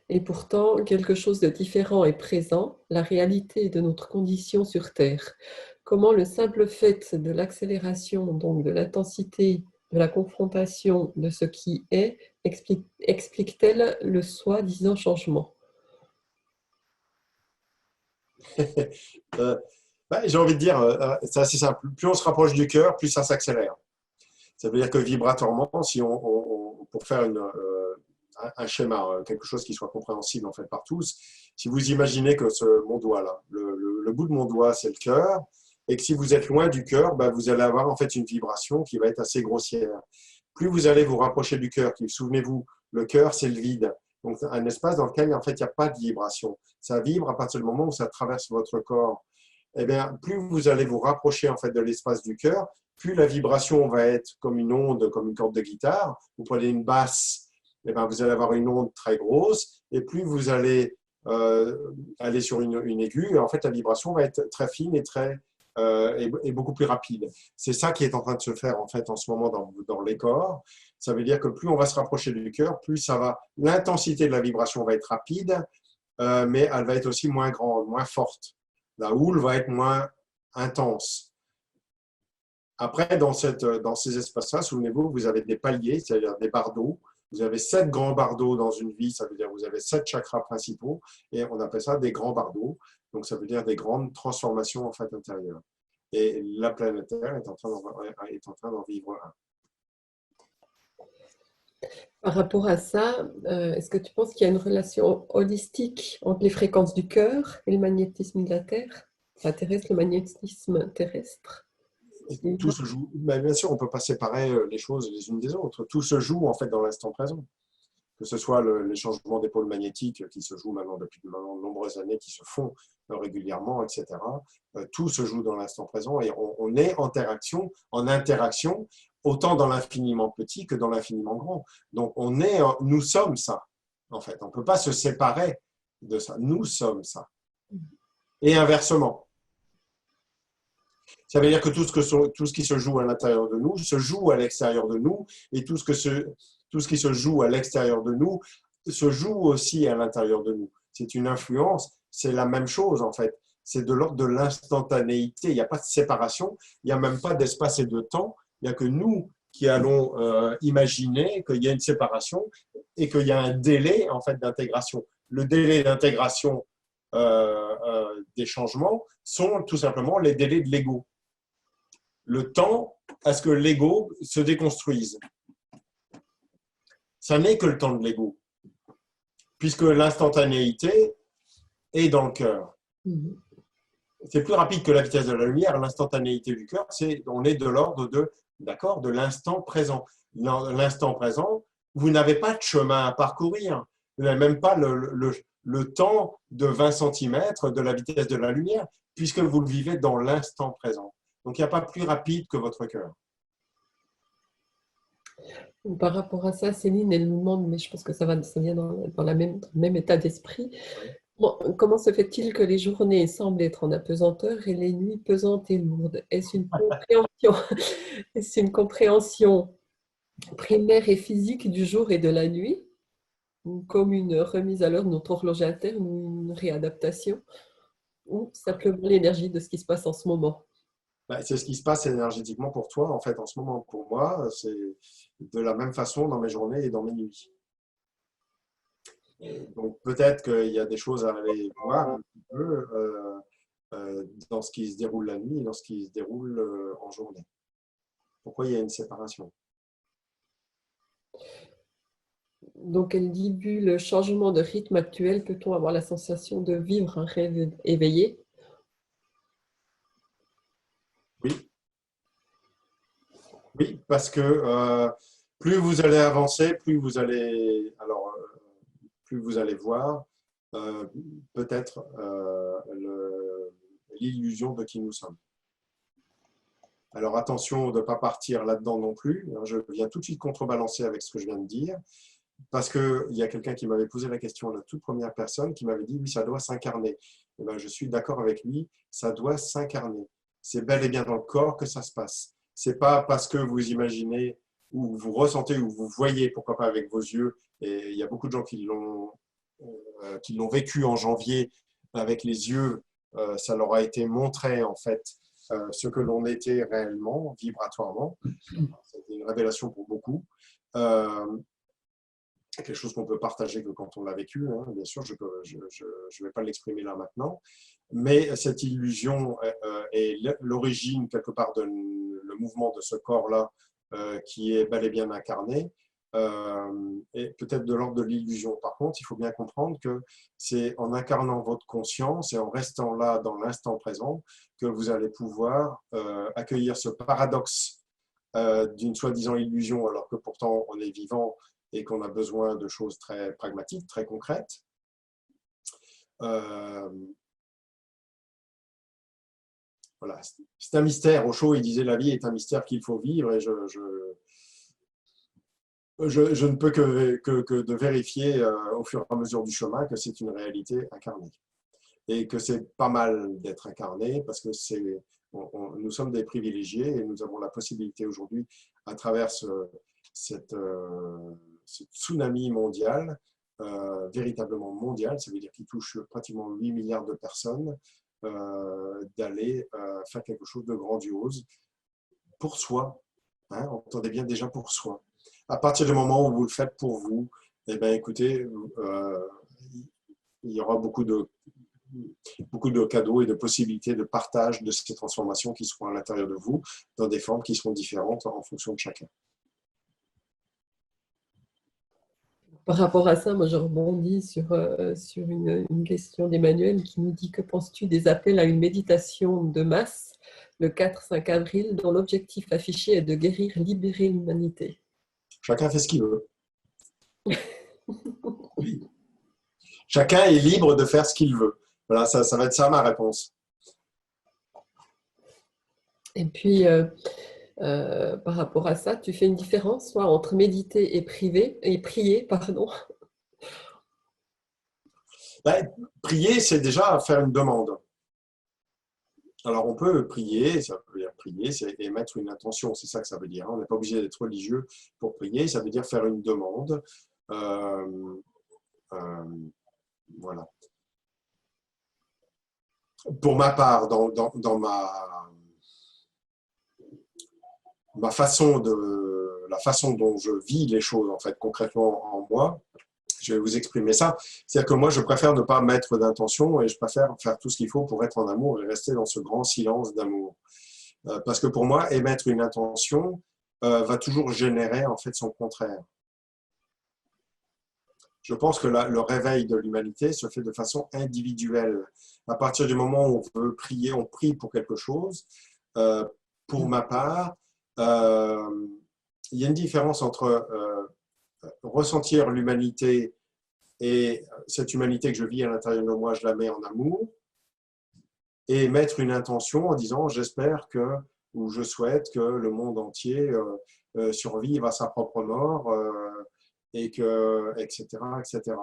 Et pourtant, quelque chose de différent est présent, la réalité de notre condition sur Terre. Comment le simple fait de l'accélération, donc de l'intensité de la confrontation de ce qui est, explique-t-elle le soi-disant changement?
euh, j'ai envie de dire, c'est assez simple. Plus on se rapproche du cœur, plus ça s'accélère. Ça veut dire que vibratoirement, si pour faire un schéma, quelque chose qui soit compréhensible en fait par tous, si vous imaginez que mon doigt là, le bout de mon doigt, c'est le cœur, et que si vous êtes loin du cœur, ben, vous allez avoir en fait une vibration qui va être assez grossière. Plus vous allez vous rapprocher du cœur, souvenez-vous, le cœur, c'est le vide. Donc, un espace dans lequel, en fait, il n'y a pas de vibration. Ça vibre à partir du moment où ça traverse votre corps. Eh bien, plus vous allez vous rapprocher, en fait, de l'espace du cœur, plus la vibration va être comme une onde, comme une corde de guitare. Vous prenez une basse, eh bien, vous allez avoir une onde très grosse. Et plus vous allez aller sur une aiguë, en fait, la vibration va être très fine et beaucoup plus rapide. C'est ça qui est en train de se faire en fait en ce moment dans les corps. Ça veut dire que plus on va se rapprocher du cœur, plus ça va, l'intensité de la vibration va être rapide, mais elle va être aussi moins grande, moins forte. La houle va être moins intense. Après, dans ces espaces-là, souvenez-vous, vous avez des paliers, c'est-à-dire des bardeaux. Vous avez 7 grands bardeaux dans une vie, ça veut dire que vous avez 7 chakras principaux, et on appelle ça des grands bardeaux. Donc, ça veut dire des grandes transformations en fait intérieures. Et la planète Terre est en train d'en vivre un.
Par rapport à ça, est-ce que tu penses qu'il y a une relation holistique entre les fréquences du cœur et le magnétisme de la Terre? Ça terrestre, le magnétisme terrestre.
Tout se joue. Mais bien sûr, on ne peut pas séparer les choses les unes des autres. Tout se joue en fait dans l'instant présent. Que ce soit les changements des pôles magnétiques qui se jouent maintenant depuis de nombreuses années, qui se font régulièrement, etc. Tout se joue dans l'instant présent et on est en interaction, autant dans l'infiniment petit que dans l'infiniment grand. Donc nous sommes ça, en fait. On ne peut pas se séparer de ça. Nous sommes ça. Et inversement. Ça veut dire que tout ce qui se joue à l'intérieur de nous se joue à l'extérieur de nous, et tout ce qui se joue à l'extérieur de nous se joue aussi à l'intérieur de nous. C'est une influence, c'est la même chose en fait. C'est de l'ordre de l'instantanéité. Il n'y a pas de séparation, il n'y a même pas d'espace et de temps. Il n'y a que nous qui allons imaginer qu'il y a une séparation et qu'il y a un délai en fait d'intégration. Le délai d'intégration des changements sont tout simplement les délais de l'ego. Le temps à ce que l'ego se déconstruise. Ça n'est que le temps de l'ego, puisque l'instantanéité est dans le cœur. C'est plus rapide que la vitesse de la lumière. L'instantanéité du cœur, on est de l'ordre de l'instant présent. Dans l'instant présent, vous n'avez pas de chemin à parcourir. Vous n'avez même pas le temps de 20 cm de la vitesse de la lumière, puisque vous le vivez dans l'instant présent. Donc, il n'y a pas plus rapide que votre cœur.
Par rapport à ça, Céline, elle nous demande, mais je pense que ça vient dans le même état d'esprit. Bon, comment se fait-il que les journées semblent être en apesanteur et les nuits pesantes et lourdes? Est-ce une compréhension primaire et physique du jour et de la nuit, ou comme une remise à l'heure de notre horloge interne ou une réadaptation? ou simplement l'énergie de ce qui se passe en ce moment?
Ben, c'est ce qui se passe énergétiquement pour toi, en fait, en ce moment. Pour moi, c'est de la même façon dans mes journées et dans mes nuits. Et donc, peut-être qu'il y a des choses à aller voir un petit peu dans ce qui se déroule la nuit et dans ce qui se déroule en journée. Pourquoi il y a une séparation?
Donc, elle dit, vu le changement de rythme actuel, peut-on avoir la sensation de vivre un rêve éveillé?
Oui, oui, parce que plus vous allez avancer, plus vous allez voir euh, peut-être l'illusion de qui nous sommes. Alors attention de ne pas partir là-dedans non plus. Je viens tout de suite contrebalancer avec ce que je viens de dire, parce qu'il y a quelqu'un qui m'avait posé la question, la toute première personne, qui m'avait dit, oui, ça doit s'incarner. Eh ben, je suis d'accord avec lui, ça doit s'incarner. C'est bel et bien dans le corps que ça se passe. C'est pas parce que vous imaginez ou vous ressentez ou vous voyez, pourquoi pas avec vos yeux, et il y a beaucoup de gens qui l'ont vécu en janvier avec les yeux, ça leur a été montré en fait ce que l'on était réellement, vibratoirement. C'était une révélation pour beaucoup. Quelque chose qu'on peut partager que quand on l'a vécu, hein, bien sûr, je ne vais pas l'exprimer là maintenant, mais cette illusion est l'origine quelque part de le mouvement de ce corps-là qui est bel et bien incarné, et peut-être de l'ordre de l'illusion. Par contre, il faut bien comprendre que c'est en incarnant votre conscience et en restant là dans l'instant présent que vous allez pouvoir accueillir ce paradoxe d'une soi-disant illusion alors que pourtant on est vivant et qu'on a besoin de choses très pragmatiques, très concrètes. Voilà. C'est un mystère. Osho, il disait la vie est un mystère qu'il faut vivre et je ne peux que de vérifier au fur et à mesure du chemin que c'est une réalité incarnée et que c'est pas mal d'être incarné parce que nous sommes des privilégiés et nous avons la possibilité aujourd'hui à travers ce tsunami mondial, véritablement mondial, ça veut dire qu'il touche pratiquement 8 milliards de personnes, d'aller faire quelque chose de grandiose pour soi. Hein, entendez bien déjà pour soi. À partir du moment où vous le faites pour vous, eh bien, écoutez, il y aura beaucoup de cadeaux et de possibilités de partage de ces transformations qui seront à l'intérieur de vous, dans des formes qui seront différentes en fonction de chacun.
Par rapport à ça, moi je rebondis sur une question d'Emmanuel qui nous dit: que penses-tu des appels à une méditation de masse le 4-5 avril dont l'objectif affiché est de guérir, libérer l'humanité?
Chacun fait ce qu'il veut. Oui. Chacun est libre de faire ce qu'il veut. Voilà, ça va être ça ma réponse.
Et puis, par rapport à ça, tu fais une différence soit entre méditer et prier, pardon.
Ben, prier, c'est déjà faire une demande. Alors, on peut prier, ça veut dire prier, c'est émettre une intention, c'est ça que ça veut dire. On n'est pas obligé d'être religieux pour prier, ça veut dire faire une demande. Euh, euh, voilà. Pour ma part, dans ma façon la façon dont je vis les choses en fait concrètement en moi, je vais vous exprimer ça. C'est-à-dire que moi, je préfère ne pas mettre d'intention et je préfère faire tout ce qu'il faut pour être en amour et rester dans ce grand silence d'amour. Parce que pour moi, émettre une intention va toujours générer en fait son contraire. Je pense que le réveil de l'humanité se fait de façon individuelle. À partir du moment où on veut prier, on prie pour quelque chose. Pour ma part, il y a une différence entre ressentir l'humanité et cette humanité que je vis à l'intérieur de moi, je la mets en amour, et mettre une intention en disant j'espère que, ou je souhaite que le monde entier survive à sa propre mort, et que, etc., etc.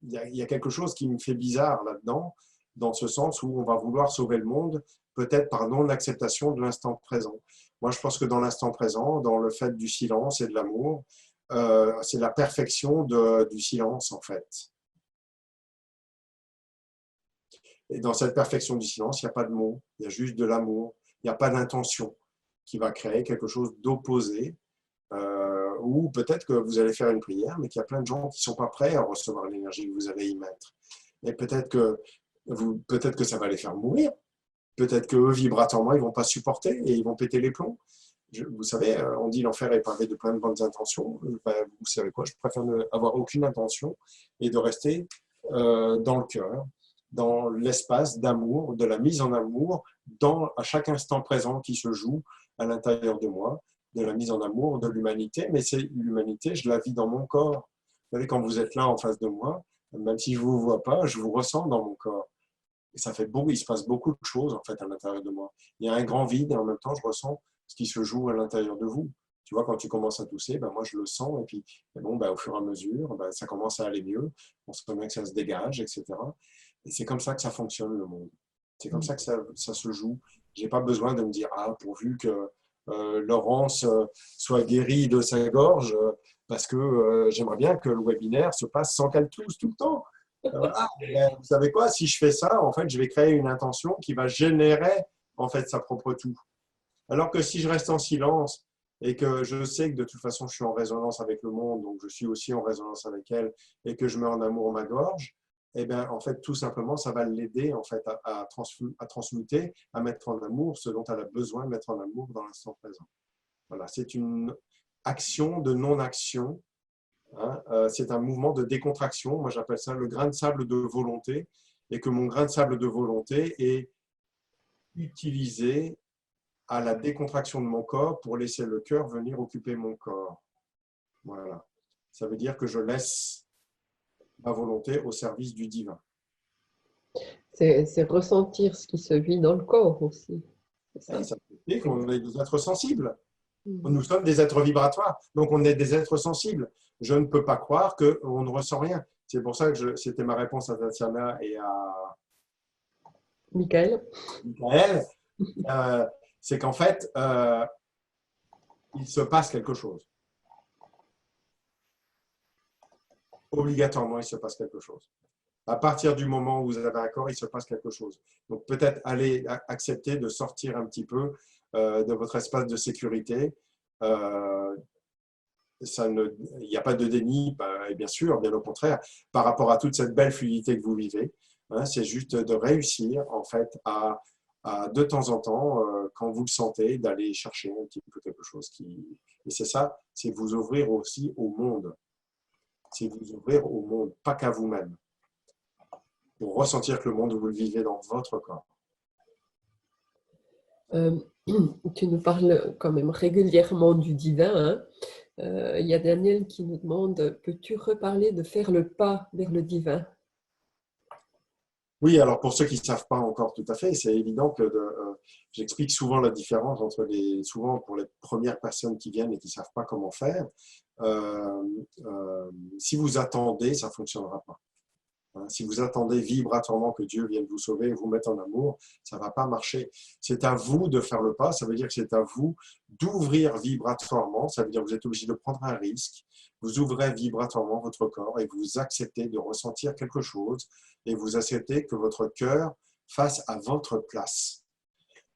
Il y a quelque chose qui me fait bizarre là-dedans, dans ce sens où on va vouloir sauver le monde, peut-être par non-acceptation de l'instant présent. Moi, je pense que dans l'instant présent, dans le fait du silence et de l'amour, c'est la perfection du silence, en fait. Et dans cette perfection du silence, il n'y a pas de mots, il y a juste de l'amour, il n'y a pas d'intention qui va créer quelque chose d'opposé. Ou peut-être que vous allez faire une prière, mais qu'il y a plein de gens qui ne sont pas prêts à recevoir l'énergie que vous allez y mettre. Et peut-être que ça va les faire mourir. Peut-être qu'eux, vibratoirement, ils ne vont pas supporter et ils vont péter les plombs. Vous savez, on dit l'enfer est pavé de plein de bonnes intentions. Ben, vous savez quoi, je préfère n'avoir aucune intention et de rester dans le cœur, dans l'espace d'amour, de la mise en amour, à chaque instant présent qui se joue à l'intérieur de moi, de la mise en amour de l'humanité. Mais c'est l'humanité, je la vis dans mon corps. Vous savez, quand vous êtes là en face de moi, même si je ne vous vois pas, je vous ressens dans mon corps. Et ça fait il se passe beaucoup de choses en fait à l'intérieur de moi. Il y a un grand vide et en même temps, je ressens ce qui se joue à l'intérieur de vous. Tu vois, quand tu commences à tousser, ben moi je le sens et puis bon, ben, au fur et à mesure, ben, ça commence à aller mieux. On se met que ça se dégage, etc. Et c'est comme ça que ça fonctionne le monde. C'est comme ça que ça se joue. J'ai pas besoin de me dire ah pourvu que Laurence soit guérie de sa gorge parce que j'aimerais bien que le webinaire se passe sans qu'elle tousse tout le temps. Voilà. Ben, vous savez quoi, si je fais ça, en fait, je vais créer une intention qui va générer en fait sa propre toux. Alors que si je reste en silence et que je sais que de toute façon je suis en résonance avec le monde, donc je suis aussi en résonance avec elle et que je mets en amour ma gorge, eh bien en fait tout simplement ça va l'aider en fait à transmuter, à mettre en amour ce dont elle a besoin de mettre en amour dans l'instant présent. Voilà, c'est une action de non-action. Hein, c'est un mouvement de décontraction. Moi, j'appelle ça le grain de sable de volonté. Et que mon grain de sable de volonté est utilisé à la décontraction de mon corps pour laisser le cœur venir occuper mon corps. Voilà. Ça veut dire que je laisse ma volonté au service du divin.
C'est ressentir ce qui se vit dans le corps aussi.
Ça fait qu'on est des êtres sensibles.
Mm.
Nous sommes des êtres vibratoires, donc on est des êtres sensibles. Je ne peux pas croire qu'on ne ressent rien. C'est pour ça que c'était ma réponse à Tatiana et à
Michael.
Michael. C'est qu'en fait, il se passe quelque chose. Obligatoirement, il se passe quelque chose. À partir du moment où vous avez un corps, il se passe quelque chose. Donc peut-être aller accepter de sortir un petit peu de votre espace de sécurité. Il n'y a pas de déni, et bien sûr, bien au contraire, par rapport à toute cette belle fluidité que vous vivez. Hein, c'est juste de réussir en fait à de temps en temps, quand vous le sentez, d'aller chercher un petit peu quelque chose qui. Et c'est ça, c'est vous ouvrir aussi au monde. C'est vous ouvrir au monde, pas qu'à vous-même. Pour ressentir que le monde, vous le vivez dans votre corps.
Tu nous parles quand même régulièrement du divin. Hein. Il y a Daniel qui nous demande, peux-tu reparler de faire le pas vers le divin?
Oui, alors pour ceux qui ne savent pas encore tout à fait, c'est évident que j'explique souvent la différence entre souvent pour les premières personnes qui viennent et qui ne savent pas comment faire, si vous attendez, ça ne fonctionnera pas. Si vous attendez vibratoirement que Dieu vienne vous sauver et vous mettre en amour, ça ne va pas marcher. C'est à vous de faire le pas, ça veut dire que c'est à vous d'ouvrir vibratoirement, ça veut dire que vous êtes obligé de prendre un risque, vous ouvrez vibratoirement votre corps et vous acceptez de ressentir quelque chose et vous acceptez que votre cœur fasse à votre place.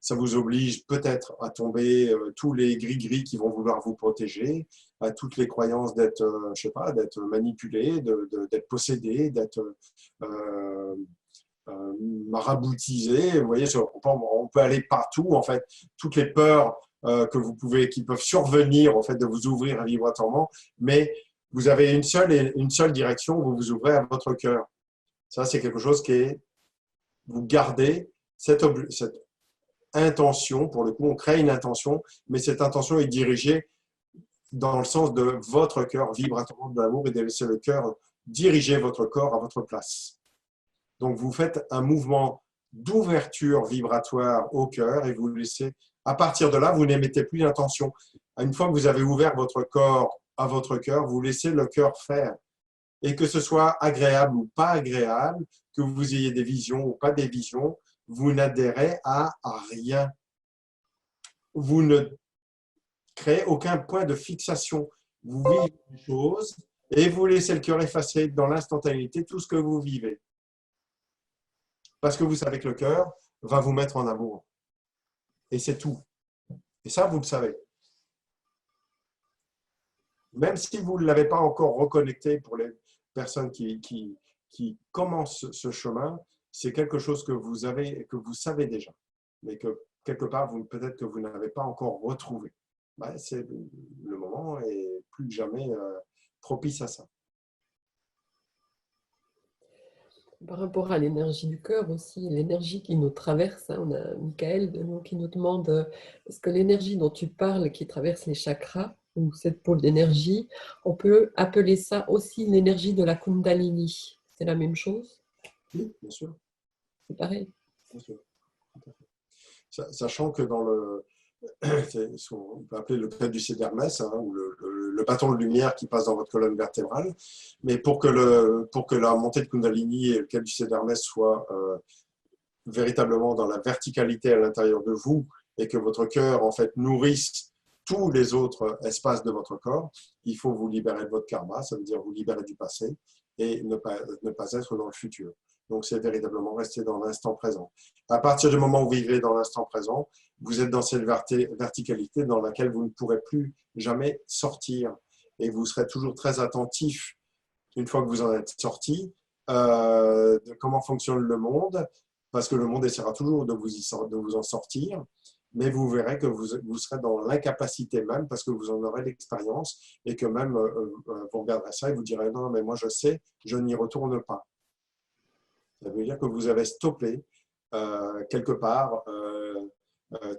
Ça vous oblige peut-être à tomber tous les gris-gris qui vont vouloir vous protéger, à toutes les croyances d'être, je sais pas, d'être manipulé, d'être possédé, d'être maraboutisé. Vous voyez, on peut aller partout, en fait. Toutes les peurs qui peuvent survenir, en fait, de vous ouvrir vibratoirement, mais vous avez une seule direction, vous vous ouvrez à votre cœur. Ça, c'est quelque chose vous gardez cette intention, pour le coup, on crée une intention, mais cette intention est dirigée dans le sens de votre cœur vibratoirement de l'amour et de laisser le cœur diriger votre corps à votre place. Donc, vous faites un mouvement d'ouverture vibratoire au cœur et vous laissez, à partir de là, vous n'émettez plus d'intention. Une fois que vous avez ouvert votre corps à votre cœur, vous laissez le cœur faire. Et que ce soit agréable ou pas agréable, que vous ayez des visions ou pas des visions, vous n'adhérez à rien. Vous ne créez aucun point de fixation. Vous vivez une chose et vous laissez le cœur effacer dans l'instantanéité tout ce que vous vivez. parce que vous savez que le cœur va vous mettre en amour. Et c'est tout. Et ça, vous le savez. Même si vous ne l'avez pas encore reconnecté pour les personnes qui commencent ce chemin, c'est quelque chose que vous avez, que vous savez déjà, mais que quelque part, peut-être que vous n'avez pas encore retrouvé. Ben, le moment est plus que jamais propice à ça.
Par rapport à l'énergie du cœur aussi, l'énergie qui nous traverse, hein, on a Michael qui nous demande est-ce que l'énergie dont tu parles, qui traverse les chakras, ou cette pôle d'énergie, on peut appeler ça aussi l'énergie de la Kundalini. C'est la même chose?
Oui, bien sûr.
C'est pareil.
Bien sûr. Sachant que dans le, on peut appeler le caducée d'Hermès, hein, ou le bâton de lumière qui passe dans votre colonne vertébrale, mais pour que la montée de Kundalini et le caducée d'Hermès soient véritablement dans la verticalité à l'intérieur de vous et que votre cœur en fait nourrisse tous les autres espaces de votre corps, il faut vous libérer de votre karma, ça veut dire vous libérer du passé et ne pas être dans le futur. Donc, c'est véritablement rester dans l'instant présent. À partir du moment où vous vivez dans l'instant présent, vous êtes dans cette verticalité dans laquelle vous ne pourrez plus jamais sortir. Et vous serez toujours très attentif, une fois que vous en êtes sorti, de comment fonctionne le monde, parce que le monde essaiera toujours de vous en sortir. Mais vous verrez que vous serez dans l'incapacité même, parce que vous en aurez l'expérience, et que même vous regarderez ça et vous direz non, mais moi je sais, je n'y retourne pas. Ça veut dire que vous avez stoppé quelque part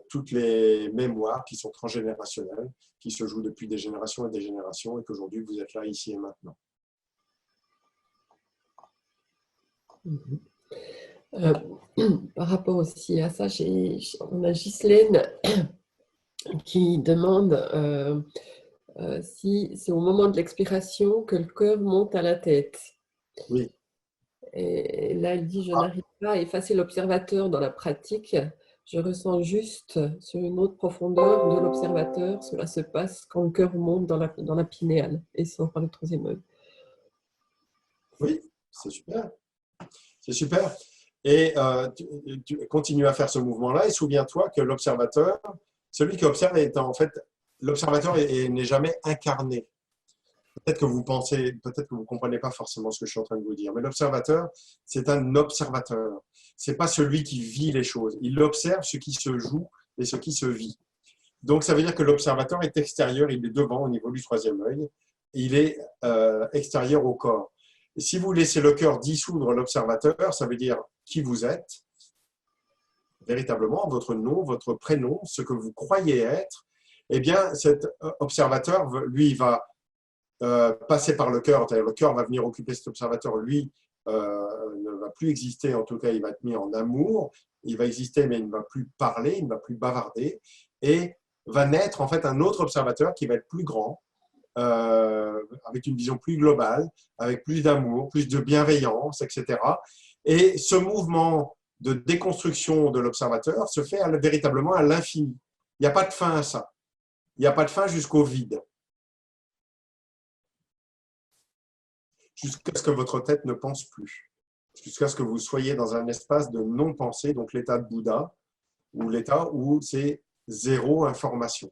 toutes les mémoires qui sont transgénérationnelles, qui se jouent depuis des générations et des générations, et qu'aujourd'hui vous êtes là, ici et maintenant.
Par rapport aussi à ça, on a Ghislaine qui demande si c'est au moment de l'expiration que le cœur monte à la tête.
Oui.
Et là, elle dit, je n'arrive pas à effacer l'observateur dans la pratique. Je ressens juste sur une autre profondeur de l'observateur. Cela se passe quand le cœur monte dans la pinéale et sort par le troisième œil.
Oui, c'est super. C'est super. Et tu continues à faire ce mouvement-là et souviens-toi que l'observateur, celui qui observe est en fait, l'observateur n'est jamais incarné. Peut-être que vous pensez, peut-être que vous ne comprenez pas forcément ce que je suis en train de vous dire, mais l'observateur, c'est un observateur. Ce n'est pas celui qui vit les choses. Il observe ce qui se joue et ce qui se vit. Donc, ça veut dire que l'observateur est extérieur, il est devant au niveau du troisième œil, il est extérieur au corps. Et si vous laissez le cœur dissoudre l'observateur, ça veut dire qui vous êtes, véritablement, votre nom, votre prénom, ce que vous croyez être, eh bien, cet observateur, lui, va passer par le cœur, c'est-à-dire le cœur va venir occuper cet observateur, lui ne va plus exister, en tout cas il va être mis en amour, il va exister mais il ne va plus parler, il ne va plus bavarder, et va naître en fait un autre observateur qui va être plus grand, avec une vision plus globale, avec plus d'amour, plus de bienveillance, etc. Et ce mouvement de déconstruction de l'observateur se fait véritablement à l'infini. Il n'y a pas de fin à ça. Il n'y a pas de fin jusqu'au vide. Jusqu'à ce que votre tête ne pense plus. Jusqu'à ce que vous soyez dans un espace de non-pensée, donc l'état de Bouddha, ou l'état où c'est zéro information.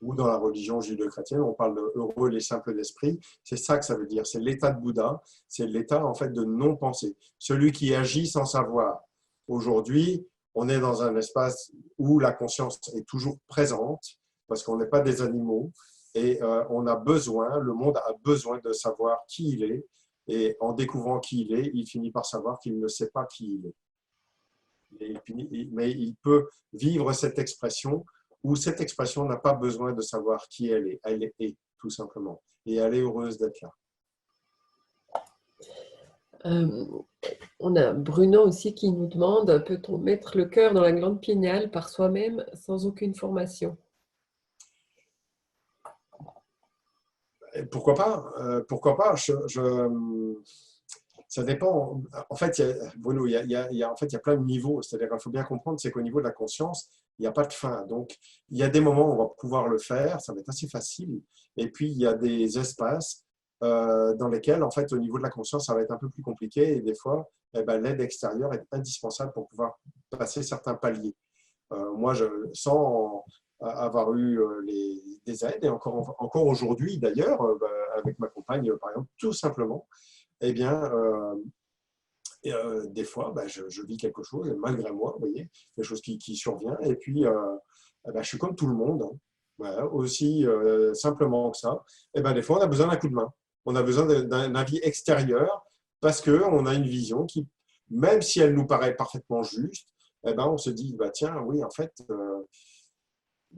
Ou dans la religion judéo-chrétienne, on parle de heureux les simples d'esprit. C'est ça que ça veut dire. C'est l'état de Bouddha, c'est l'état en fait de non-pensée. Celui qui agit sans savoir. Aujourd'hui, on est dans un espace où la conscience est toujours présente, parce qu'on n'est pas des animaux, et on a besoin, le monde a besoin de savoir qui il est, et en découvrant qui il est, il finit par savoir qu'il ne sait pas qui il est. Mais il peut vivre cette expression où cette expression n'a pas besoin de savoir qui elle est, tout simplement. Et elle est heureuse d'être là.
On a Bruno aussi qui nous demande, peut-on mettre le cœur dans la glande pinéale par soi-même sans aucune formation?
Pourquoi pas? Pourquoi pas? Ça dépend. En fait, Bruno, il y a plein de niveaux. C'est-à-dire qu'il faut bien comprendre, c'est qu'au niveau de la conscience, il n'y a pas de fin. Donc, il y a des moments où on va pouvoir le faire, ça va être assez facile. Et puis, il y a des espaces dans lesquels, en fait, au niveau de la conscience, ça va être un peu plus compliqué et des fois, eh ben, l'aide extérieure est indispensable pour pouvoir passer certains paliers. Moi, sans avoir eu des aides, et encore aujourd'hui d'ailleurs, avec ma compagne, par exemple, tout simplement, eh bien, des fois, je vis quelque chose, malgré moi, vous voyez, quelque chose qui survient, et puis je suis comme tout le monde, hein. Voilà, aussi simplement que ça. Et des fois, on a besoin d'un coup de main. On a besoin d'un avis extérieur parce qu'on a une vision qui, même si elle nous paraît parfaitement juste, on se dit, tiens, oui, en fait,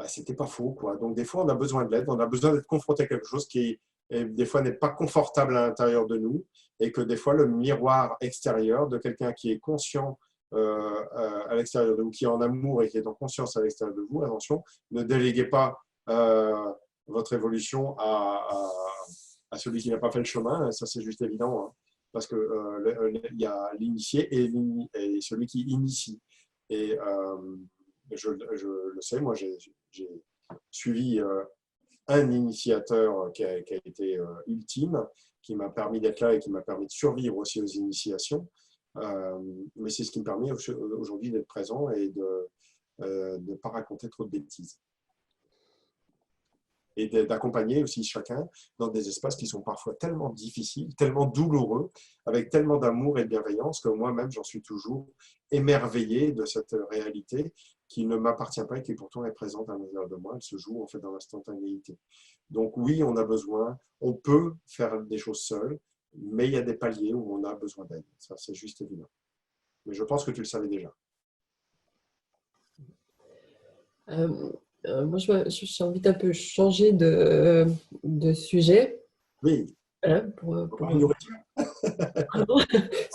c'était pas faux, quoi. Donc, des fois, on a besoin de l'aide, on a besoin d'être confronté à quelque chose qui, des fois, n'est pas confortable à l'intérieur de nous et que des fois, le miroir extérieur de quelqu'un qui est conscient à l'extérieur de vous, qui est en amour et qui est en conscience à l'extérieur de vous, attention, ne déléguez pas votre évolution à celui qui n'a pas fait le chemin, ça c'est juste évident, hein, parce que il y a l'initié et celui qui initie. Et je le sais, moi j'ai suivi un initiateur qui a été ultime, qui m'a permis d'être là et qui m'a permis de survivre aussi aux initiations. Mais c'est ce qui me permet aujourd'hui d'être présent et de ne pas raconter trop de bêtises. Et d'accompagner aussi chacun dans des espaces qui sont parfois tellement difficiles, tellement douloureux, avec tellement d'amour et de bienveillance que moi-même, j'en suis toujours émerveillé de cette réalité qui ne m'appartient pas et qui pourtant est présente à l'intérieur de moi. Elle se joue en fait dans l'instantanéité. Donc oui, on a besoin, on peut faire des choses seules, mais il y a des paliers où on a besoin d'aide. Ça, c'est juste évident. Mais je pense que tu le savais déjà.
Moi, j'ai envie d'un peu changer de sujet.
Oui.
Hein, Pardon,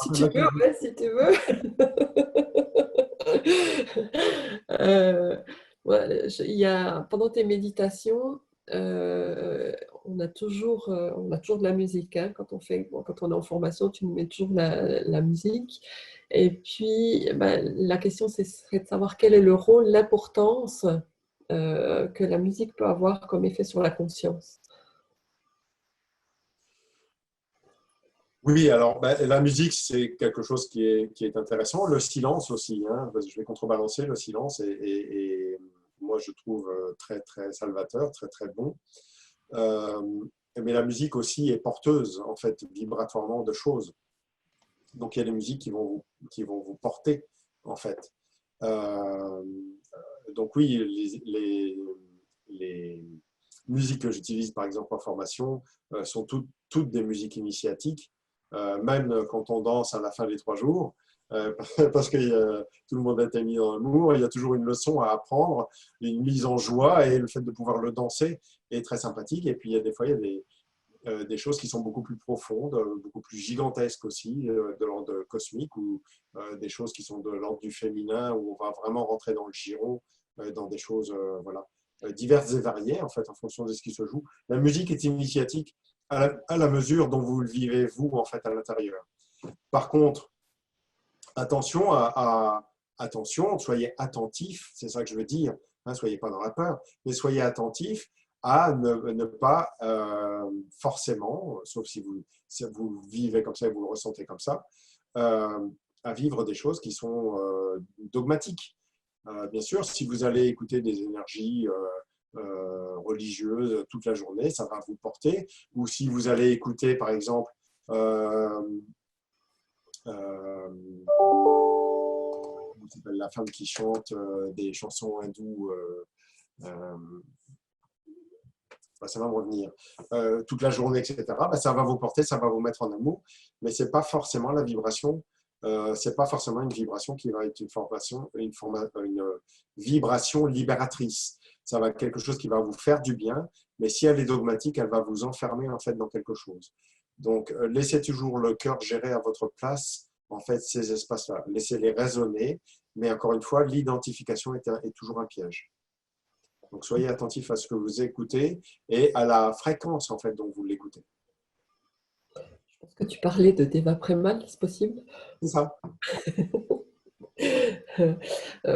si tu veux, ouais, si tu veux. Pendant tes méditations, on a toujours de la musique, hein, quand on est en formation, tu nous mets toujours la musique. Et puis, la question, serait de savoir quel est le rôle, l'importance que la musique peut avoir comme effet sur la conscience.
Oui, alors la musique, c'est quelque chose qui est intéressant. Le silence aussi, hein, parce que je vais contrebalancer le silence et moi je trouve très très salvateur, très très bon. Euh, mais la musique aussi est porteuse en fait vibratoirement de choses. Donc il y a des musiques qui vont vous porter en fait. Euh, donc oui, les musiques que j'utilise par exemple en formation sont toutes des musiques initiatiques. Même quand on danse à la fin des 3 jours, parce que tout le monde a été mis dans l'amour, il y a toujours une leçon à apprendre, une mise en joie, et le fait de pouvoir le danser est très sympathique. Et puis il y a des fois, il y a des choses qui sont beaucoup plus profondes, beaucoup plus gigantesques aussi, de l'ordre cosmique, ou des choses qui sont de l'ordre du féminin, où on va vraiment rentrer dans le giron, dans des choses voilà, diverses et variées, en fait, en fonction de ce qui se joue. La musique est initiatique à la mesure dont vous le vivez, vous, en fait, à l'intérieur. Par contre, attention, soyez attentifs, c'est ça que je veux dire, hein, soyez pas dans la peur, mais soyez attentifs à ne pas forcément, sauf si vous vivez comme ça et vous le ressentez comme ça, à vivre des choses qui sont dogmatiques. Bien sûr, si vous allez écouter des énergies religieuses toute la journée, ça va vous porter. Ou si vous allez écouter, par exemple, la femme qui chante des chansons hindoues, ça va me revenir, toute la journée, etc., ça va vous porter, ça va vous mettre en amour, mais ce n'est pas forcément la vibration, c'est pas forcément une vibration qui va être une vibration libératrice. Ça va être quelque chose qui va vous faire du bien, mais si elle est dogmatique, elle va vous enfermer en fait dans quelque chose. Donc, laissez toujours le cœur gérer à votre place, en fait, ces espaces-là. Laissez-les résonner, mais encore une fois, l'identification est toujours un piège. Donc, soyez attentifs à ce que vous écoutez et à la fréquence, en fait, dont vous l'écoutez.
Je pense que tu parlais de Deva Premal, c'est possible?
C'est ça.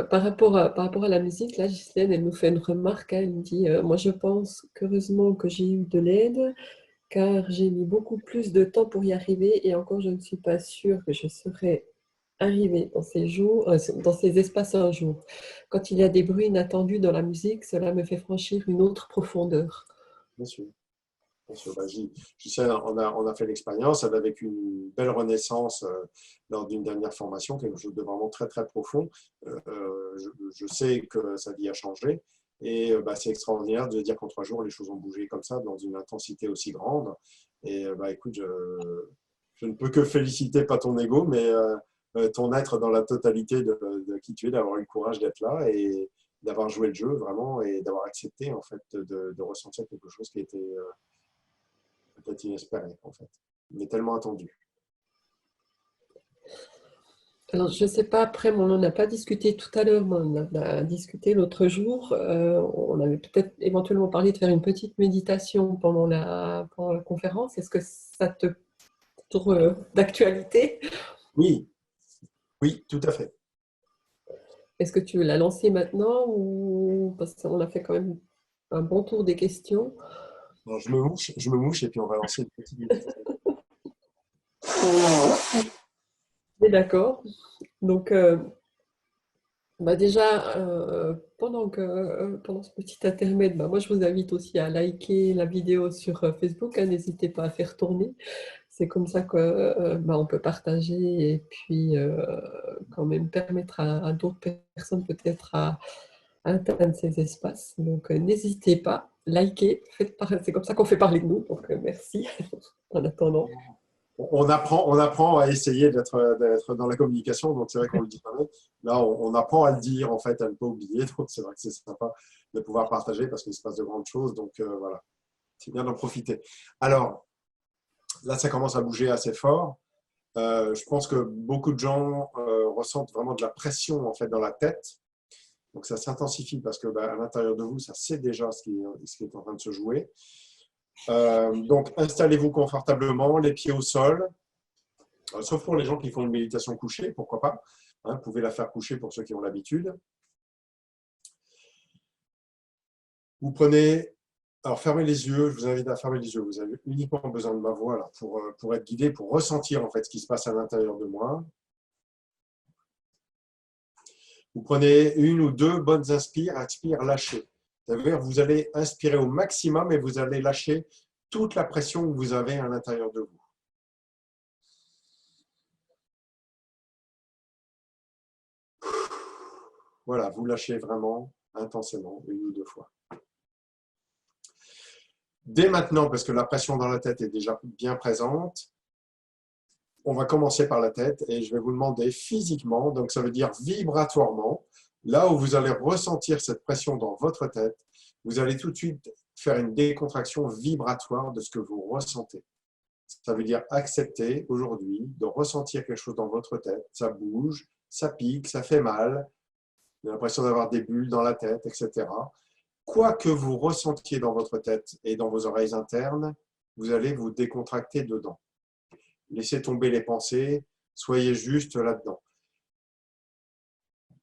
Par rapport à la musique, là, Ghislaine, elle nous fait une remarque, hein, elle me dit, moi je pense qu'heureusement que j'ai eu de l'aide, car j'ai mis beaucoup plus de temps pour y arriver et encore je ne suis pas sûre que je serai arrivée dans ces jours, dans ces espaces un jour. Quand il y a des bruits inattendus dans la musique, cela me fait franchir une autre profondeur.
Bien sûr. Bien sûr. Bah, je sais, on a fait l'expérience avec une belle renaissance lors d'une dernière formation, quelque chose de vraiment très, très profond. Je sais que sa vie a changé et bah, c'est extraordinaire de dire qu'en 3 jours, les choses ont bougé comme ça, dans une intensité aussi grande. Et bah, écoute, je ne peux que féliciter, pas ton ego, mais ton être dans la totalité de qui tu es, d'avoir eu le courage d'être là et d'avoir joué le jeu vraiment et d'avoir accepté en fait de ressentir quelque chose qui était peut-être inespéré en fait, mais tellement attendu.
Alors, je ne sais pas, après, on n'en a pas discuté tout à l'heure, mais on en a discuté l'autre jour. On avait peut-être éventuellement parlé de faire une petite méditation pendant la conférence. Est-ce que ça te tourne d'actualité?
Oui, oui, tout à fait.
Est-ce que tu veux la lancer maintenant ou parce qu'on a fait quand même un bon tour des questions?
Alors, je me mouche et puis on va lancer une petite méditation.
Mais d'accord. Donc, bah déjà, pendant ce petit intermède, bah moi, je vous invite aussi à liker la vidéo sur Facebook, hein, n'hésitez pas à faire tourner. C'est comme ça que, bah, on peut partager et puis quand même permettre à d'autres personnes peut-être à atteindre ces espaces. Donc, n'hésitez pas, likez, c'est comme ça qu'on fait parler de nous. Donc, merci en attendant.
On apprend à essayer d'être dans la communication, donc c'est vrai qu'on le dit jamais. Là, on apprend à le dire, en fait, à ne pas oublier. Donc c'est vrai que c'est sympa de pouvoir partager parce qu'il se passe de grandes choses. Donc voilà, c'est bien d'en profiter. Alors, là, ça commence à bouger assez fort. Je pense que beaucoup de gens ressentent vraiment de la pression en fait dans la tête. Donc ça s'intensifie parce que bah, à l'intérieur de vous, ça sait déjà ce qui est en train de se jouer. Donc installez-vous confortablement, les pieds au sol, sauf pour les gens qui font une méditation couchée, pourquoi pas. Hein, vous pouvez la faire coucher pour ceux qui ont l'habitude. Vous prenez, alors fermez les yeux, je vous invite à fermer les yeux. Vous avez uniquement besoin de ma voix là, pour être guidé, pour ressentir en fait ce qui se passe à l'intérieur de moi. Vous prenez une ou deux bonnes inspires, lâchez. C'est-à-dire vous allez inspirer au maximum et vous allez lâcher toute la pression que vous avez à l'intérieur de vous. Voilà, vous lâchez vraiment intensément, une ou deux fois. Dès maintenant, parce que la pression dans la tête est déjà bien présente, on va commencer par la tête et je vais vous demander physiquement, donc ça veut dire vibratoirement, là où vous allez ressentir cette pression dans votre tête, vous allez tout de suite faire une décontraction vibratoire de ce que vous ressentez. Ça veut dire accepter aujourd'hui de ressentir quelque chose dans votre tête. Ça bouge, ça pique, ça fait mal, vous avez l'impression d'avoir des bulles dans la tête, etc. Quoi que vous ressentiez dans votre tête et dans vos oreilles internes, vous allez vous décontracter dedans. Laissez tomber les pensées, soyez juste là-dedans.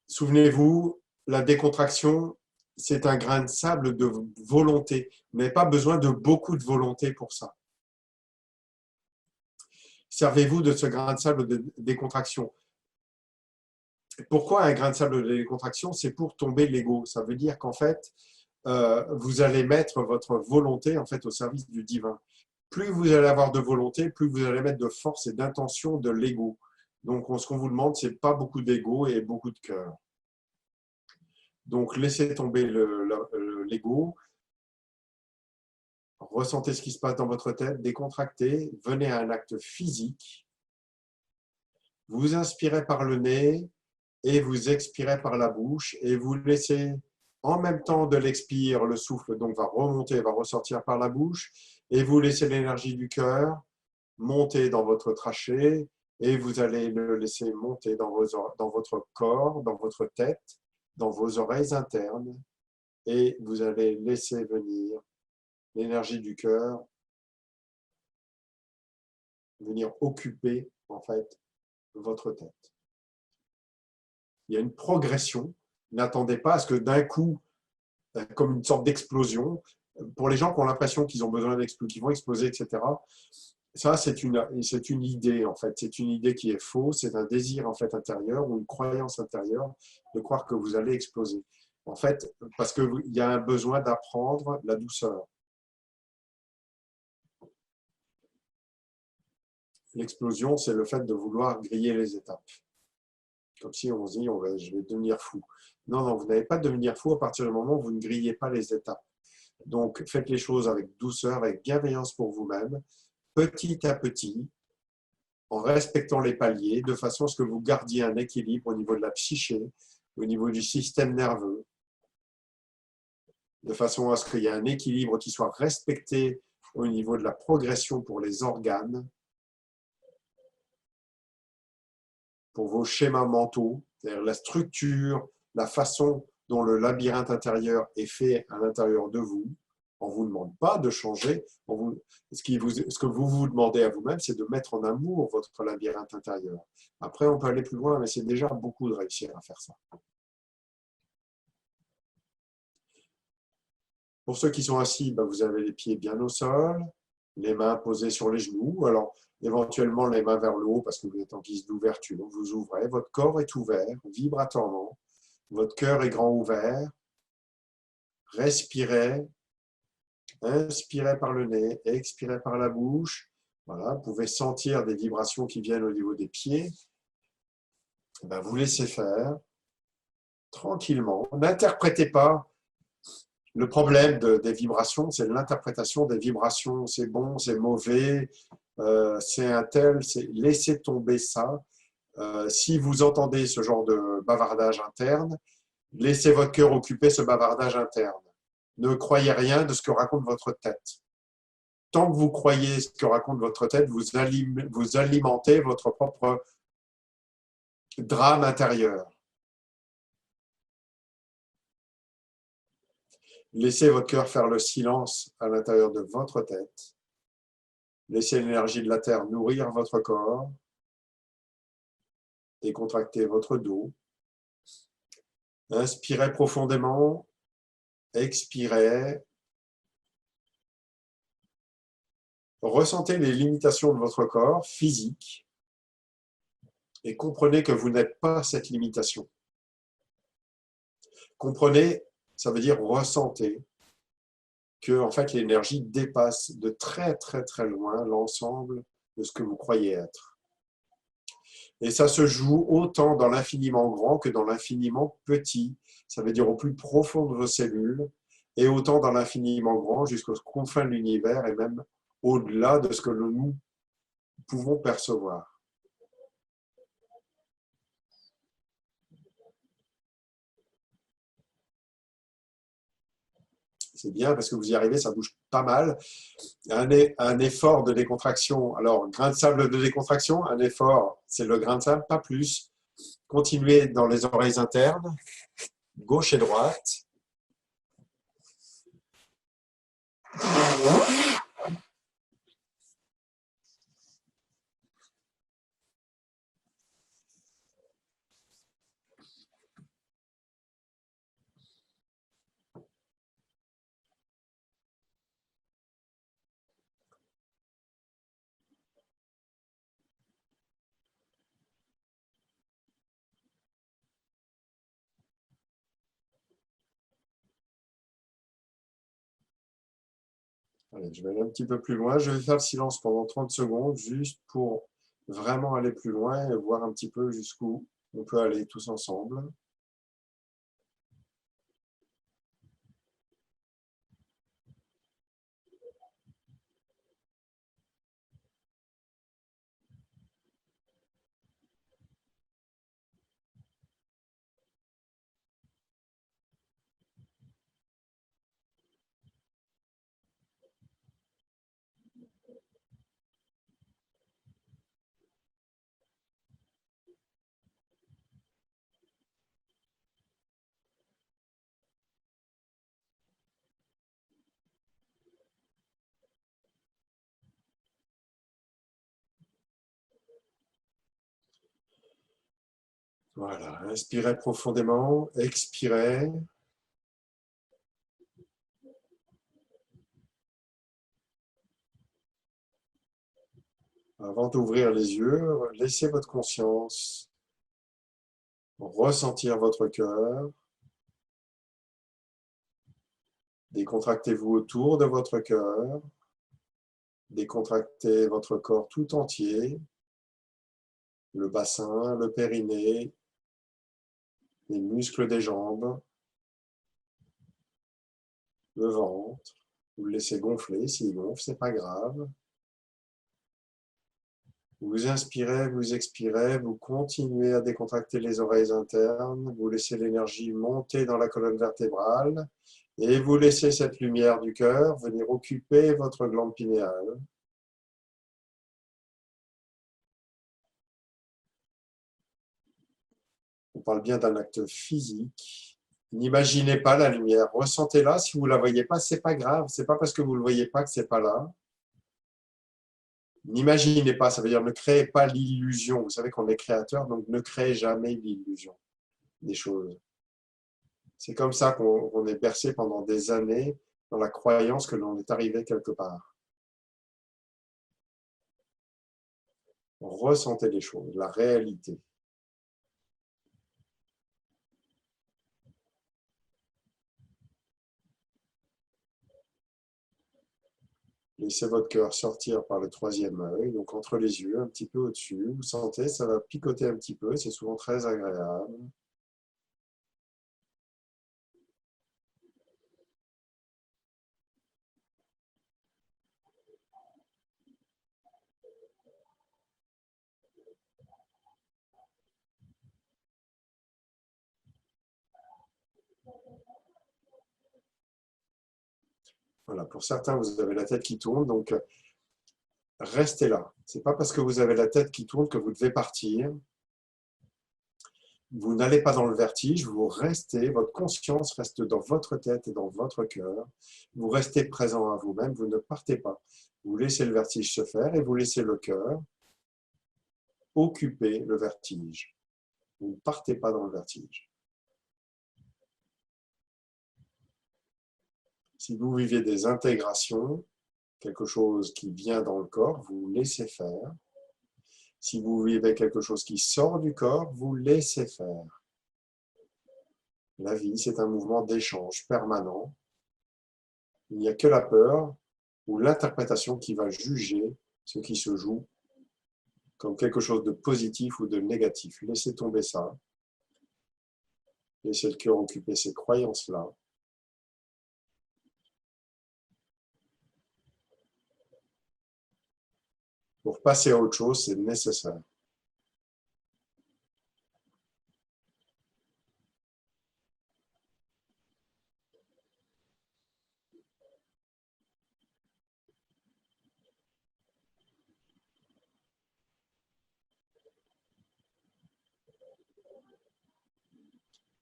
Souvenez-vous, la décontraction, c'est un grain de sable de volonté. Vous n'avez pas besoin de beaucoup de volonté pour ça. Servez-vous de ce grain de sable de décontraction. Pourquoi un grain de sable de décontraction? C'est pour tomber l'ego. Ça veut dire qu'en fait, vous allez mettre votre volonté en fait, au service du divin. Plus vous allez avoir de volonté, plus vous allez mettre de force et d'intention de l'ego. Donc, ce qu'on vous demande, ce n'est pas beaucoup d'ego et beaucoup de cœur. Donc, laissez tomber l'ego, ressentez ce qui se passe dans votre tête, décontractez, venez à un acte physique. Vous inspirez par le nez et vous expirez par la bouche et vous laissez en même temps de l'expire, le souffle donc va remonter, va ressortir par la bouche et vous laissez l'énergie du cœur monter dans votre trachée et vous allez le laisser monter dans votre corps, dans votre tête, dans vos oreilles internes et vous allez laisser venir l'énergie du cœur venir occuper en fait votre tête. Il y a une progression. N'attendez pas à ce que d'un coup, comme une sorte d'explosion, pour les gens qui ont l'impression qu'ils ont besoin d'exploser, qu'ils vont exploser, etc., ça, c'est une idée, en fait. C'est une idée qui est fausse. C'est un désir, en fait, intérieur ou une croyance intérieure de croire que vous allez exploser. En fait, parce qu'il y a un besoin d'apprendre la douceur. L'explosion, c'est le fait de vouloir griller les étapes. Comme si on se dit, je vais devenir fou. Non, non, vous n'allez pas devenir fou à partir du moment où vous ne grillez pas les étapes. Donc, faites les choses avec douceur, avec bienveillance pour vous-même, petit à petit, en respectant les paliers, de façon à ce que vous gardiez un équilibre au niveau de la psyché, au niveau du système nerveux, de façon à ce qu'il y ait un équilibre qui soit respecté au niveau de la progression pour les organes, pour vos schémas mentaux, c'est-à-dire la structure, la façon dont le labyrinthe intérieur est fait à l'intérieur de vous. On ne vous demande pas de changer. Ce que vous vous demandez à vous-même, c'est de mettre en amour votre labyrinthe intérieur. Après, on peut aller plus loin, mais c'est déjà beaucoup de réussir à faire ça. Pour ceux qui sont assis, vous avez les pieds bien au sol, les mains posées sur les genoux. Alors, éventuellement, les mains vers le haut parce que vous êtes en guise d'ouverture. Vous ouvrez, votre corps est ouvert, vibratoirement. Votre cœur est grand ouvert. Respirez. Inspirez par le nez, expirez par la bouche. Voilà, vous pouvez sentir des vibrations qui viennent au niveau des pieds. Vous laissez faire tranquillement. N'interprétez pas. Le problème des vibrations, c'est l'interprétation des vibrations. C'est bon, c'est mauvais, c'est un tel. Laissez tomber ça. Si vous entendez ce genre de bavardage interne, laissez votre cœur occuper ce bavardage interne. Ne croyez rien de ce que raconte votre tête. Tant que vous croyez ce que raconte votre tête, vous alimentez votre propre drame intérieur. Laissez votre cœur faire le silence à l'intérieur de votre tête. Laissez l'énergie de la terre nourrir votre corps. Décontractez votre dos. Inspirez profondément. Expirez. Ressentez les limitations de votre corps physique et comprenez que vous n'êtes pas cette limitation. Comprenez, ça veut dire ressentez que en fait, l'énergie dépasse de très très très loin l'ensemble de ce que vous croyez être. Et ça se joue autant dans l'infiniment grand que dans l'infiniment petit. Ça veut dire au plus profond de vos cellules et autant dans l'infiniment grand jusqu'aux confins de l'univers et même au-delà de ce que nous pouvons percevoir. C'est bien parce que vous y arrivez, ça bouge pas mal. Un effort de décontraction. Alors, grain de sable de décontraction, un effort, c'est le grain de sable, pas plus. Continuez dans les oreilles internes, gauche et droite. Allez, je vais aller un petit peu plus loin. Je vais faire le silence pendant 30 secondes, juste pour vraiment aller plus loin et voir un petit peu jusqu'où on peut aller tous ensemble. Voilà, inspirez profondément, expirez. Avant d'ouvrir les yeux, laissez votre conscience ressentir votre cœur. Décontractez-vous autour de votre cœur. Décontractez votre corps tout entier, le bassin, le périnée, les muscles des jambes, le ventre. Vous le laissez gonfler, s'il gonfle, c'est pas grave. Vous inspirez, vous expirez, vous continuez à décontracter les oreilles internes, vous laissez l'énergie monter dans la colonne vertébrale et vous laissez cette lumière du cœur venir occuper votre glande pinéale. On parle bien d'un acte physique. N'imaginez pas la lumière, ressentez-la. Si vous ne la voyez pas, ce n'est pas grave. Ce n'est pas parce que vous ne le voyez pas que ce n'est pas là. N'imaginez pas, ça veut dire ne créez pas l'illusion. Vous savez qu'on est créateur, donc ne créez jamais l'illusion des choses. C'est comme ça qu'on est bercé pendant des années dans la croyance que l'on est arrivé quelque part. Ressentez les choses, la réalité. Laissez votre cœur sortir par le troisième œil, donc entre les yeux, un petit peu au-dessus. Vous sentez, ça va picoter un petit peu, c'est souvent très agréable. Voilà, pour certains, vous avez la tête qui tourne, donc restez là. Ce n'est pas parce que vous avez la tête qui tourne que vous devez partir. Vous n'allez pas dans le vertige, vous restez, votre conscience reste dans votre tête et dans votre cœur. Vous restez présent à vous-même, vous ne partez pas. Vous laissez le vertige se faire et vous laissez le cœur occuper le vertige. Vous ne partez pas dans le vertige. Si vous vivez des intégrations, quelque chose qui vient dans le corps, vous laissez faire. Si vous vivez quelque chose qui sort du corps, vous laissez faire. La vie, c'est un mouvement d'échange permanent. Il n'y a que la peur ou l'interprétation qui va juger ce qui se joue comme quelque chose de positif ou de négatif. Laissez tomber ça. Laissez le cœur occuper ces croyances-là. Pour passer à autre chose, c'est nécessaire.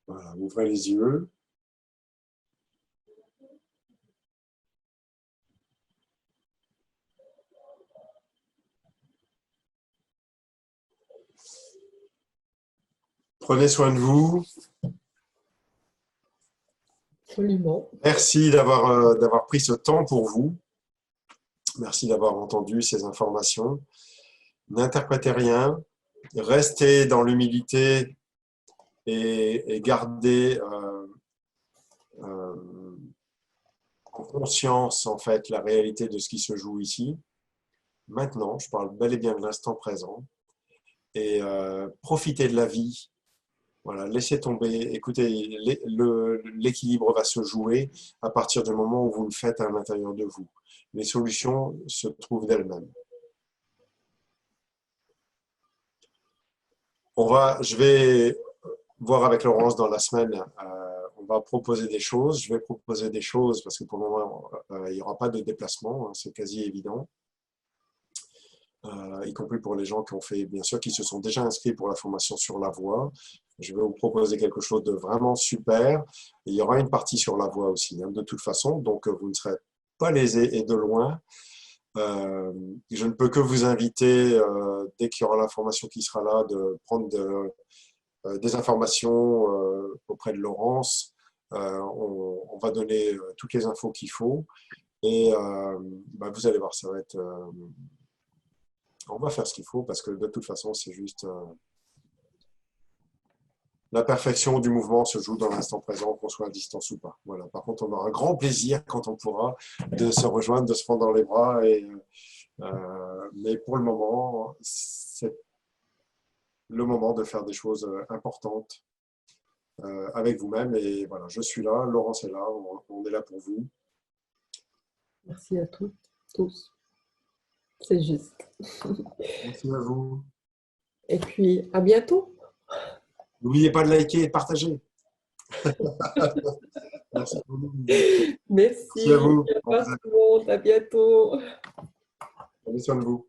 Voilà, ouvrez les yeux. Prenez soin de vous.
Absolument.
Merci d'avoir pris ce temps pour vous. Merci d'avoir entendu ces informations. N'interprétez rien. Restez dans l'humilité et gardez en conscience en fait la réalité de ce qui se joue ici. Maintenant, je parle bel et bien de l'instant présent et profitez de la vie. Voilà, laissez tomber. Écoutez, l'équilibre va se jouer à partir du moment où vous le faites à l'intérieur de vous. Les solutions se trouvent d'elles-mêmes. Je vais voir avec Laurence dans la semaine. On va proposer des choses. Je vais proposer des choses parce que pour le moment, il n'y aura pas de déplacement. Hein, c'est quasi évident. Y compris pour les gens qui ont fait, bien sûr, qui se sont déjà inscrits pour la formation sur la voix. Je vais vous proposer quelque chose de vraiment super. Et il y aura une partie sur la voix aussi, hein, de toute façon. Donc, vous ne serez pas lésés et de loin. Je ne peux que vous inviter, dès qu'il y aura l'information qui sera là, de prendre des informations auprès de Laurence. On va donner toutes les infos qu'il faut. Et vous allez voir, On va faire ce qu'il faut parce que de toute façon, c'est juste la perfection du mouvement se joue dans l'instant présent, qu'on soit à distance ou pas. Voilà. Par contre, on aura un grand plaisir quand on pourra de se rejoindre, de se prendre dans les bras. Mais pour le moment, c'est le moment de faire des choses importantes avec vous-même. Et voilà, je suis là, Laurence est là, on est là pour vous.
Merci à tous. C'est juste.
Merci à vous.
Et puis, à bientôt.
N'oubliez pas de liker et de partager. Merci beaucoup.
Merci.
Merci à vous.
À bientôt.
Prenez soin de vous.